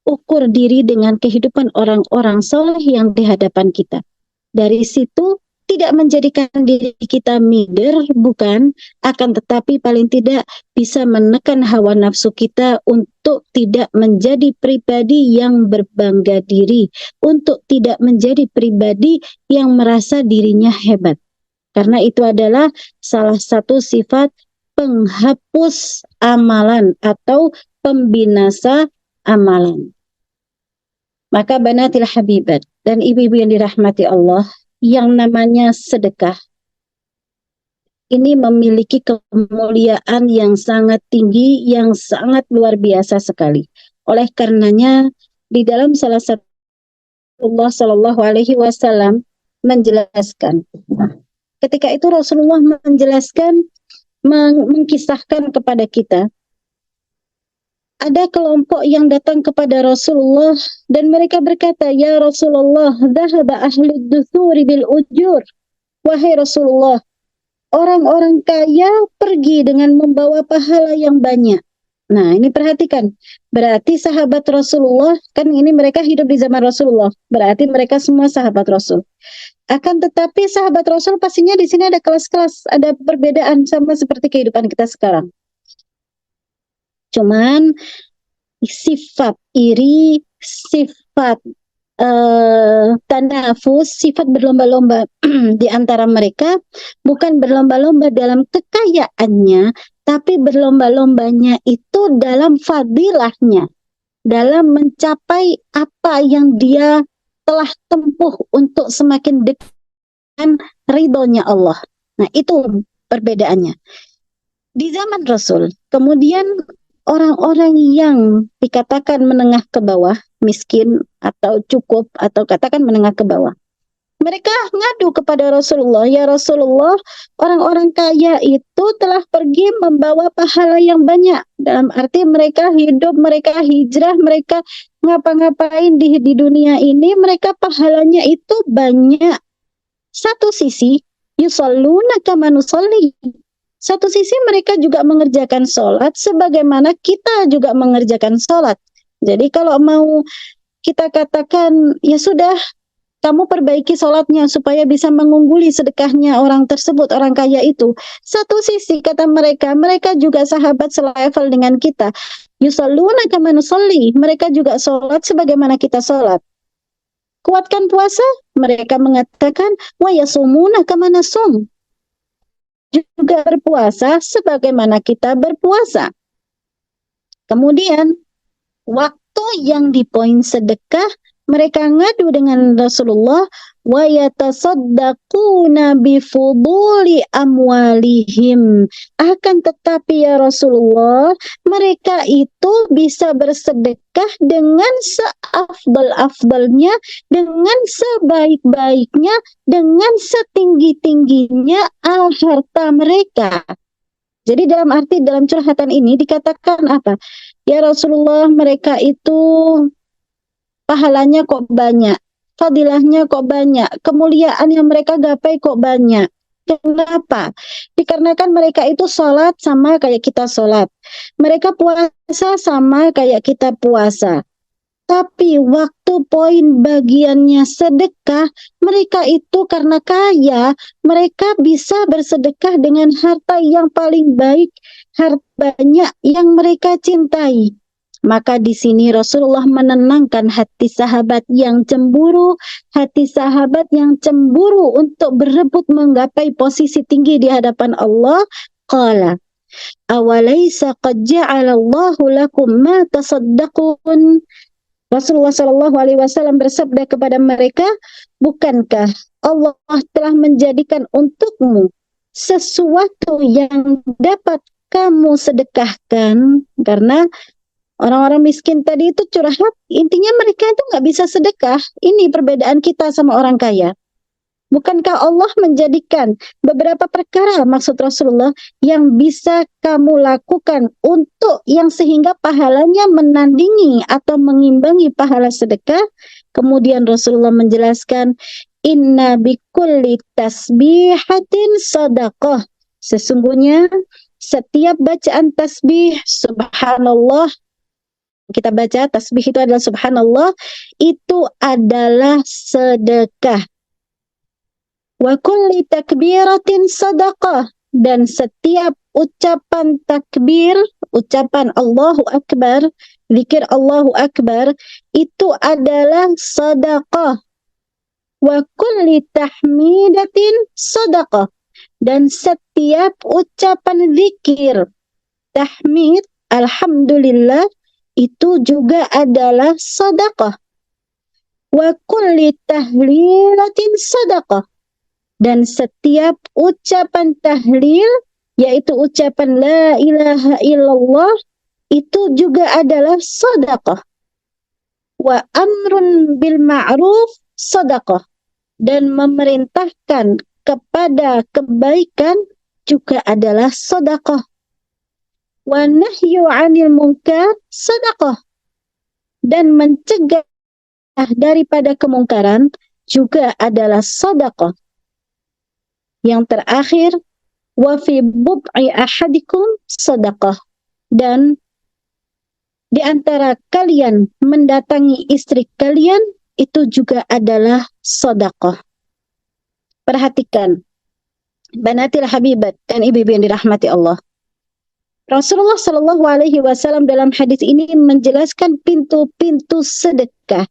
ukur diri dengan kehidupan orang-orang soleh yang di hadapan kita. Dari situ tidak menjadikan diri kita minder, bukan, akan tetapi paling tidak bisa menekan hawa nafsu kita untuk tidak menjadi pribadi yang berbangga diri, untuk tidak menjadi pribadi yang merasa dirinya hebat. Karena itu adalah salah satu sifat penghapus amalan atau pembinasa amalan. Maka banatil habibat dan ibu-ibu yang dirahmati Allah, yang namanya sedekah ini memiliki kemuliaan yang sangat tinggi, yang sangat luar biasa sekali. Oleh karenanya di dalam salah satu Allah Shallallahu Alaihi Wasallam menjelaskan, ketika itu Rasulullah menjelaskan, mengkisahkan kepada kita, ada kelompok yang datang kepada Rasulullah dan mereka berkata, "Ya Rasulullah, dhahaba ahlud duthuri bil ujur." Wahai Rasulullah, orang-orang kaya pergi dengan membawa pahala yang banyak. Nah, ini perhatikan. Berarti sahabat Rasulullah, kan ini mereka hidup di zaman Rasulullah. Berarti mereka semua sahabat Rasul. Akan tetapi sahabat Rasul pastinya di sini ada kelas-kelas, ada perbedaan sama seperti kehidupan kita sekarang. Cuman sifat iri, sifat tanafus, sifat berlomba-lomba di antara mereka bukan berlomba-lomba dalam kekayaannya, tapi berlomba-lombanya itu dalam fadilahnya, dalam mencapai apa yang dia telah tempuh untuk semakin dekat dengan ridhonya Allah. Nah, itu perbedaannya. Di zaman Rasul, kemudian orang-orang yang dikatakan menengah ke bawah, miskin atau cukup atau katakan menengah ke bawah. Mereka ngadu kepada Rasulullah, ya Rasulullah, orang-orang kaya itu telah pergi membawa pahala yang banyak. Dalam arti mereka hidup, mereka hijrah, mereka ngapa-ngapain di dunia ini, mereka pahalanya itu banyak. Satu sisi, yusalluna kama nusalli. Satu sisi mereka juga mengerjakan sholat sebagaimana kita juga mengerjakan sholat. Jadi kalau mau kita katakan, ya sudah, kamu perbaiki sholatnya supaya bisa mengungguli sedekahnya orang tersebut, orang kaya itu. Satu sisi kata mereka, mereka juga sahabat selevel dengan kita. Yusalluna kama nusalli, mereka juga sholat sebagaimana kita sholat. Kuatkan puasa, mereka mengatakan wa yasumuna kama nasum, juga berpuasa sebagaimana kita berpuasa. Kemudian waktu yang di poin sedekah, mereka ngadu dengan Rasulullah, wa yatasaddaquna bifuduli amwalihim. Akan tetapi ya Rasulullah, mereka itu bisa bersedekah dengan seafdal-afdalnya, dengan sebaik-baiknya, dengan setinggi-tingginya harta mereka. Jadi dalam arti dalam curhatan ini dikatakan apa? Ya Rasulullah, mereka itu pahalanya kok banyak, fadilahnya kok banyak, kemuliaan yang mereka gapai kok banyak. Kenapa? Dikarenakan mereka itu sholat sama kayak kita sholat. Mereka puasa sama kayak kita puasa. Tapi waktu poin bagiannya sedekah, mereka itu karena kaya, mereka bisa bersedekah dengan harta yang paling baik, harta banyak yang mereka cintai. Maka di sini Rasulullah menenangkan hati sahabat yang cemburu, hati sahabat yang cemburu untuk berebut menggapai posisi tinggi di hadapan Allah. Qala, awalaysa qad ja'alallahu lakum ma tasaddaqun. Rasulullah Shallallahu Alaihi Wasallam bersabda kepada mereka, bukankah Allah telah menjadikan untukmu sesuatu yang dapat kamu sedekahkan? Karena orang-orang miskin tadi itu curhat, intinya mereka itu nggak bisa sedekah. Ini perbedaan kita sama orang kaya. Bukankah Allah menjadikan beberapa perkara, maksud Rasulullah, yang bisa kamu lakukan untuk yang sehingga pahalanya menandingi atau mengimbangi pahala sedekah? Kemudian Rasulullah menjelaskan, inna bikulli tasbihatin sadaqah. Sesungguhnya setiap bacaan tasbih, subhanallah, kita baca tasbih itu adalah subhanallah, itu adalah sedekah. Wa kulli takbiratin sadaqah, dan setiap ucapan takbir, ucapan Allahu Akbar, zikir Allahu Akbar, itu adalah sadaqah. Wa kulli tahmidatin sadaqah, dan setiap ucapan zikir, tahmid, alhamdulillah, itu juga adalah sadaqah. Wa kulli tahlilatin sadaqah, dan setiap ucapan tahlil, yaitu ucapan la ilaha illallah, itu juga adalah sadaqah. Wa amrun bil ma'ruf sadaqah, dan memerintahkan kepada kebaikan juga adalah sadaqah. Wa nahyu 'anil munkar sadaqah, dan mencegah daripada kemungkaran juga adalah sadaqah. Yang terakhir, wa fi bud'i ahadikum sadaqah, dan di antara kalian mendatangi istri kalian itu juga adalah sadaqah. Perhatikan, banatil habibat dan ibu-ibu yang dirahmati Allah. Rasulullah Shallallahu Alaihi Wasallam dalam hadis ini menjelaskan pintu-pintu sedekah.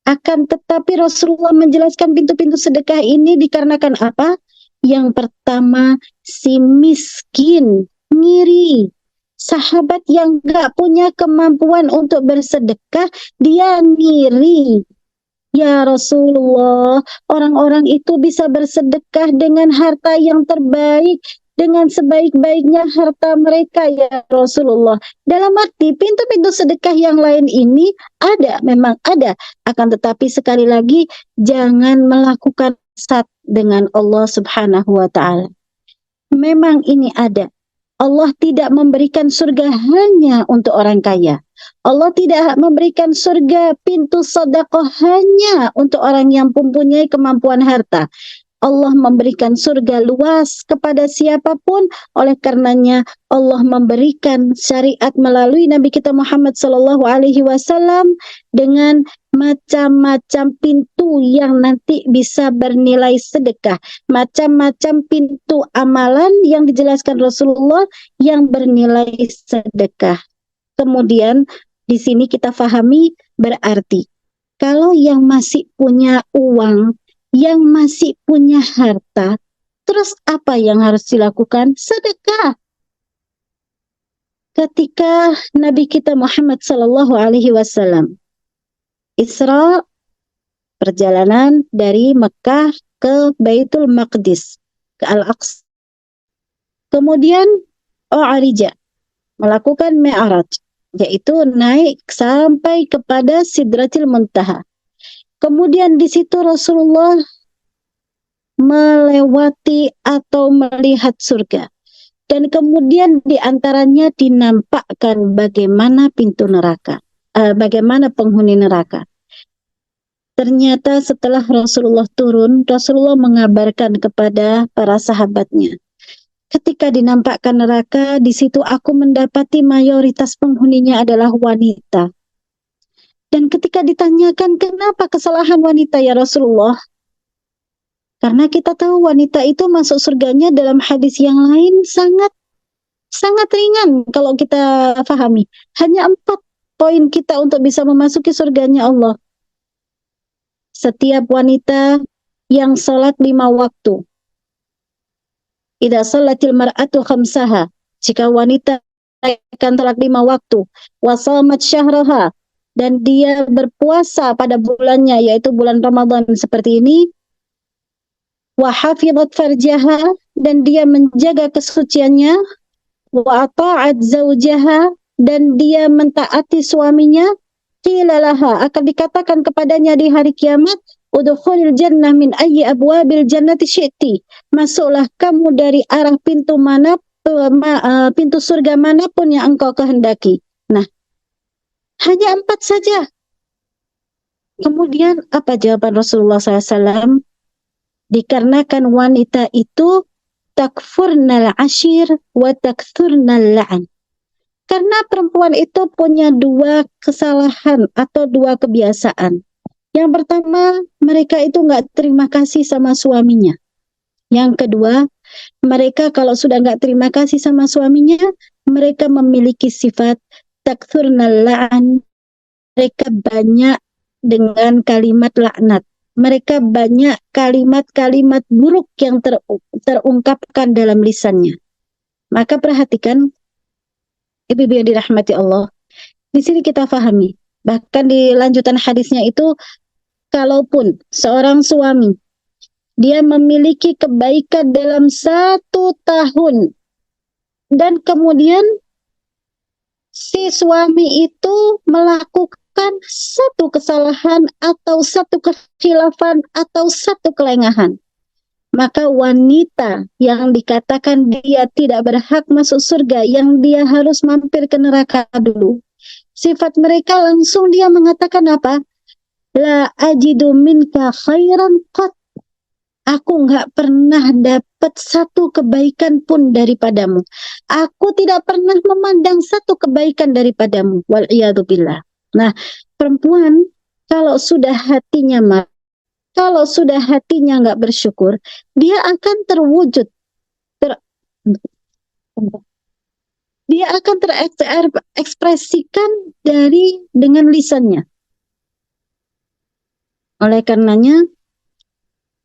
Akan tetapi Rasulullah menjelaskan pintu-pintu sedekah ini dikarenakan apa? Yang pertama, si miskin, ngiri. Sahabat yang gak punya kemampuan untuk bersedekah, dia ngiri. Ya Rasulullah, orang-orang itu bisa bersedekah dengan harta yang terbaik, dengan sebaik-baiknya harta mereka ya Rasulullah. Dalam arti pintu-pintu sedekah yang lain ini ada, memang ada. Akan tetapi sekali lagi jangan melakukan sat dengan Allah Subhanahu wa taala. Memang ini ada. Allah tidak memberikan surga hanya untuk orang kaya. Allah tidak memberikan surga pintu sedekah hanya untuk orang yang mempunyai kemampuan harta. Allah memberikan surga luas kepada siapapun. Oleh karenanya Allah memberikan syariat melalui Nabi kita Muhammad sallallahu alaihi wasallam dengan macam-macam pintu yang nanti bisa bernilai sedekah, macam-macam pintu amalan yang dijelaskan Rasulullah yang bernilai sedekah. Kemudian di sini kita fahami berarti kalau yang masih punya uang, yang masih punya harta, terus apa yang harus dilakukan? Sedekah. Ketika Nabi kita Muhammad sallallahu alaihi wasallam Isra, perjalanan dari Mekah ke Baitul Maqdis, ke Al-Aqsa. Kemudian Arija melakukan Mi'raj, yaitu naik sampai kepada Sidratil Muntaha. Kemudian di situ Rasulullah melewati atau melihat surga. Dan kemudian di antaranya dinampakkan bagaimana pintu neraka, bagaimana penghuni neraka. Ternyata setelah Rasulullah turun, Rasulullah mengabarkan kepada para sahabatnya. Ketika dinampakkan neraka, di situ aku mendapati mayoritas penghuninya adalah wanita. Dan ketika ditanyakan kenapa kesalahan wanita ya Rasulullah? Karena kita tahu wanita itu masuk surganya dalam hadis yang lain sangat ringan kalau kita pahami. Hanya 4 poin kita untuk bisa memasuki surganya Allah. Setiap wanita yang salat 5 waktu. Idza salatil mar'atu khamsaha. Jika wanita akan salat 5 waktu. Wa shamat syahraha. Dan dia berpuasa pada bulannya, yaitu bulan Ramadan seperti ini. Wa hafizat farjaha, dan dia menjaga kesuciannya. Wa ata'at zaujaha, dan dia mentaati suaminya. Qila laha, akan dikatakan kepadanya di hari kiamat, udkhulil jannah min ayyi abwabil jannati syi'ti. Masuklah kamu dari arah pintu mana, pintu surga manapun yang engkau kehendaki. Nah, hanya 4 saja. Kemudian apa jawaban Rasulullah SAW? Dikarenakan wanita itu takfurnal ashir wa takthurnal la'an. Karena perempuan itu punya 2 kesalahan atau 2 kebiasaan. Yang pertama, mereka itu nggak terima kasih sama suaminya. Yang kedua, mereka kalau sudah nggak terima kasih sama suaminya, mereka memiliki sifat takthurnal la'an. Mereka banyak dengan kalimat laknat. Mereka banyak kalimat-kalimat buruk yang terungkapkan dalam lisannya. Maka perhatikan, ibu-ibu yang dirahmati Allah. Di sini kita fahami. Bahkan di lanjutan hadisnya itu, kalaupun seorang suami, dia memiliki kebaikan dalam 1 tahun, dan kemudian si suami itu melakukan 1 kesalahan atau 1 kekhilafan atau 1 kelengahan, maka wanita yang dikatakan dia tidak berhak masuk surga, yang dia harus mampir ke neraka dulu, sifat mereka langsung dia mengatakan apa? La ajidu minka khairan qat. Aku nggak pernah dapat 1 kebaikan pun daripadamu. Aku tidak pernah memandang 1 kebaikan daripadamu. Wal'iyadzubillah. Nah, perempuan kalau sudah hatinya marah, kalau sudah hatinya nggak bersyukur, dia akan terwujud. Dia akan terekspresikan dengan lisannya. Oleh karenanya,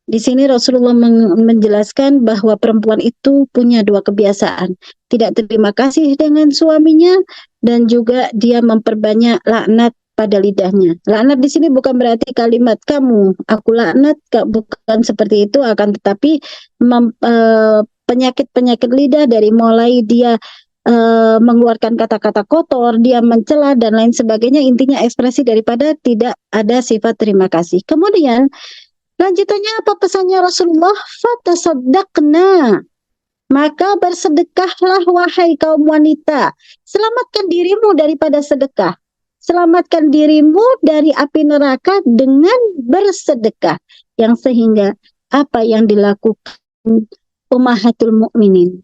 di sini Rasulullah menjelaskan bahwa perempuan itu punya 2 kebiasaan. Tidak terima kasih dengan suaminya, dan juga dia memperbanyak laknat pada lidahnya. Laknat di sini bukan berarti kalimat kamu, aku laknat, bukan seperti itu, akan tetapi penyakit-penyakit lidah, dari mulai dia mengeluarkan kata-kata kotor, dia mencela dan lain sebagainya, intinya ekspresi daripada tidak ada sifat terima kasih. Kemudian lanjutannya apa pesannya Rasulullah? Fatasaddaqna, maka bersedekahlah wahai kaum wanita. Selamatkan dirimu daripada sedekah. Selamatkan dirimu dari api neraka dengan bersedekah. Yang sehingga apa yang dilakukan Ummahatul Mukminin,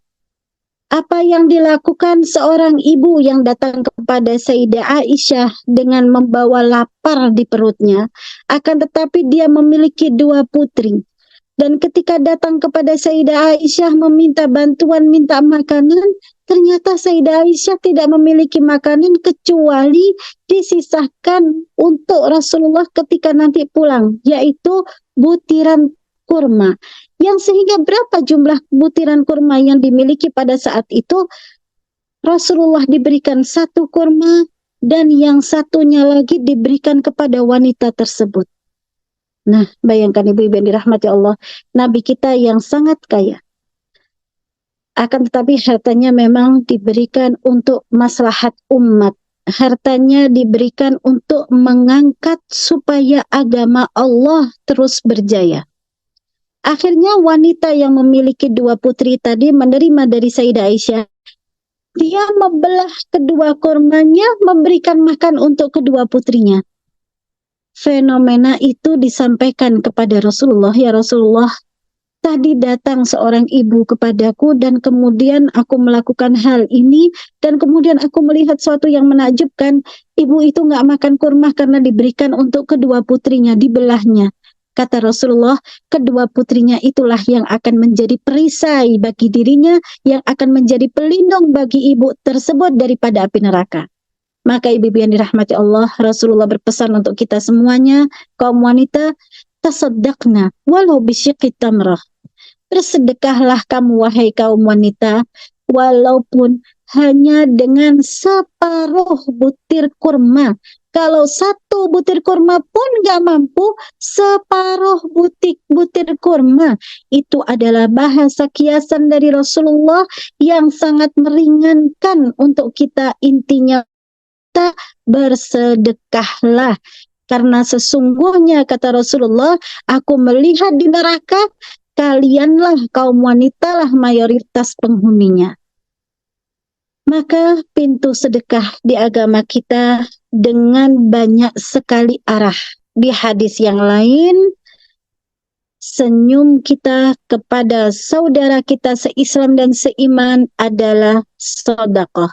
apa yang dilakukan seorang ibu yang datang kepada Sayyidah Aisyah dengan membawa lapar di perutnya, akan tetapi dia memiliki 2 putri. Dan ketika datang kepada Sayyidah Aisyah meminta bantuan, minta makanan, ternyata Sayyidah Aisyah tidak memiliki makanan kecuali disisahkan untuk Rasulullah ketika nanti pulang, yaitu butiran kurma. Yang sehingga berapa jumlah butiran kurma yang dimiliki pada saat itu? Rasulullah diberikan 1 kurma dan yang satunya lagi diberikan kepada wanita tersebut. Nah, bayangkan ibu-ibu yang dirahmati Allah, Nabi kita yang sangat kaya. Akan tetapi hartanya memang diberikan untuk maslahat umat. Hartanya diberikan untuk mengangkat supaya agama Allah terus berjaya. Akhirnya wanita yang memiliki 2 putri tadi menerima dari Sayyidah Aisyah. Dia membelah kedua kurmanya, memberikan makan untuk kedua putrinya. Fenomena itu disampaikan kepada Rasulullah, ya Rasulullah, tadi datang seorang ibu kepadaku dan kemudian aku melakukan hal ini dan kemudian aku melihat suatu yang menakjubkan. Ibu itu nggak makan kurma karena diberikan untuk kedua putrinya, dibelahnya. Kata Rasulullah, kedua putrinya itulah yang akan menjadi perisai bagi dirinya, yang akan menjadi pelindung bagi ibu tersebut daripada api neraka. Maka ibu-ibu yang dirahmati Allah, Rasulullah berpesan untuk kita semuanya, kaum wanita, tasaddaqna walau bisyiqqi tamrah. Bersedekahlah kamu wahai kaum wanita, walaupun hanya dengan separuh butir kurma. Kalau 1 butir kurma pun gak mampu, separuh butir kurma. Itu adalah bahasa kiasan dari Rasulullah yang sangat meringankan untuk kita. Intinya, kita bersedekahlah. Karena sesungguhnya, kata Rasulullah, aku melihat di neraka, kalianlah kaum wanita lah mayoritas penghuninya. Maka pintu sedekah di agama kita dengan banyak sekali arah. Di hadis yang lain, senyum kita kepada saudara kita seislam dan seiman adalah sedekah.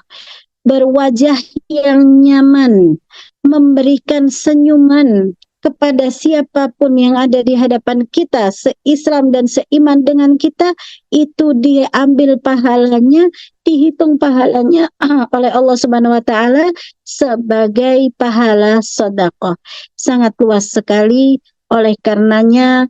Berwajah yang nyaman, memberikan senyuman kepada siapapun yang ada di hadapan kita, seislam dan seiman dengan kita, itu diambil pahalanya, dihitung pahalanya oleh Allah Subhanahu wa taala sebagai pahala sedekah. Sangat luas sekali. Oleh karenanya,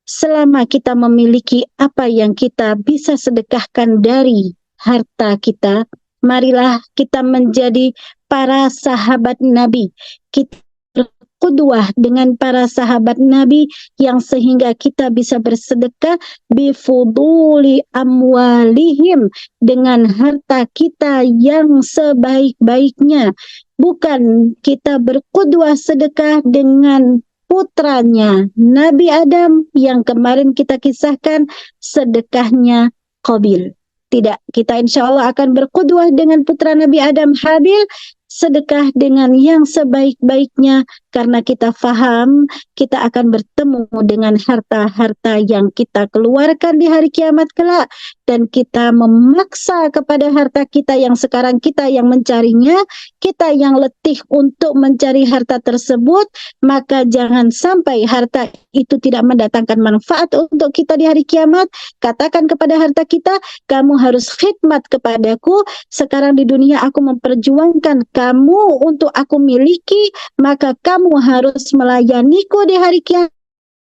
selama kita memiliki apa yang kita bisa sedekahkan dari harta kita, marilah kita menjadi para sahabat Nabi. Kita berqudwah dengan para sahabat Nabi yang sehingga kita bisa bersedekah bifuduli amwalihim, dengan harta kita yang sebaik-baiknya. Bukan kita berqudwah sedekah dengan putranya Nabi Adam yang kemarin kita kisahkan sedekahnya Qabil. Tidak, kita insya Allah akan berqudwah dengan putra Nabi Adam Habil, sedekah dengan yang sebaik-baiknya, karena kita faham kita akan bertemu dengan harta-harta yang kita keluarkan di hari kiamat kelak, dan kita memaksa kepada harta kita yang sekarang kita yang mencarinya, kita yang letih untuk mencari harta tersebut, maka jangan sampai harta itu tidak mendatangkan manfaat untuk kita di hari kiamat. Katakan kepada harta kita, kamu harus khidmat kepadaku, sekarang di dunia aku memperjuangkan kamu untuk aku miliki, maka kamu harus melayaniku di hari kiamat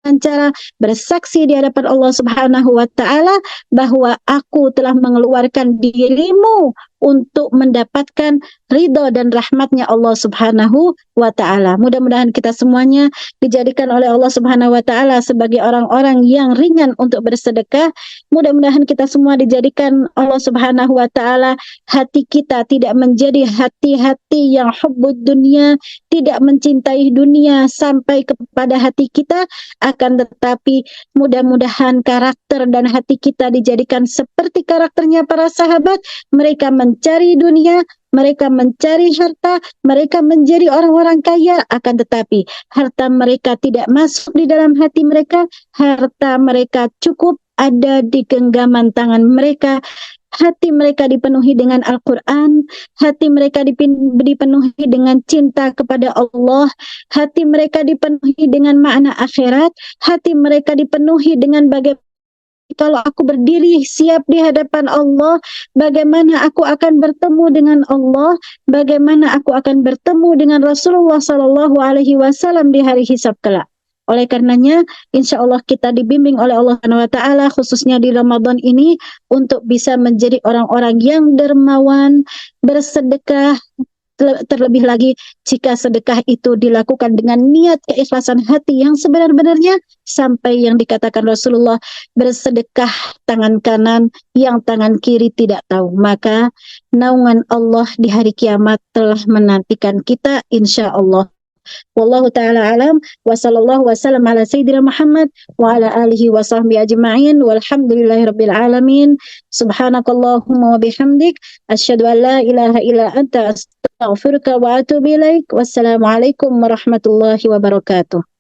dengan cara bersaksi di hadapan Allah Subhanahu wa taala bahwa aku telah mengeluarkan dirimu untuk mendapatkan ridho dan rahmatnya Allah Subhanahu wa Ta'ala. Mudah-mudahan kita semuanya dijadikan oleh Allah Subhanahu wa Ta'ala sebagai orang-orang yang ringan untuk bersedekah. Mudah-mudahan kita semua dijadikan Allah Subhanahu wa Ta'ala hati kita tidak menjadi hati-hati yang hubbud dunia, tidak mencintai dunia sampai kepada hati kita, akan tetapi mudah-mudahan karakter dan hati kita dijadikan seperti karakternya para sahabat. Mereka mencari dunia, mereka mencari harta, mereka menjadi orang-orang kaya, akan tetapi harta mereka tidak masuk di dalam hati mereka, harta mereka cukup ada di genggaman tangan mereka. Hati mereka dipenuhi dengan Al-Quran, hati mereka dipenuhi dengan cinta kepada Allah, hati mereka dipenuhi dengan makna akhirat, hati mereka dipenuhi dengan bagaimana kalau aku berdiri siap di hadapan Allah, bagaimana aku akan bertemu dengan Allah, bagaimana aku akan bertemu dengan Rasulullah Sallallahu Alaihi Wasallam di hari hisab kelak. Oleh karenanya, insya Allah kita dibimbing oleh Allah Subhanahu wa Ta'ala, khususnya di Ramadan ini, untuk bisa menjadi orang-orang yang dermawan, bersedekah, terlebih lagi jika sedekah itu dilakukan dengan niat keikhlasan hati yang sebenar-benarnya, sampai yang dikatakan Rasulullah, bersedekah tangan kanan yang tangan kiri tidak tahu, maka naungan Allah di hari kiamat telah menantikan kita insya Allah. Wallahu ta'ala alam, wa sallallahu wasallam ala sayyidina Muhammad wa ala alihi wa sahbihi ajma'in, walhamdulillahi rabbil alamin. Subhanakallahumma wa bihamdik, asyhadu an la ilaha illa anta astaghfiruka wa atubu ilaik. Wassalamualaikum warahmatullahi wabarakatuh.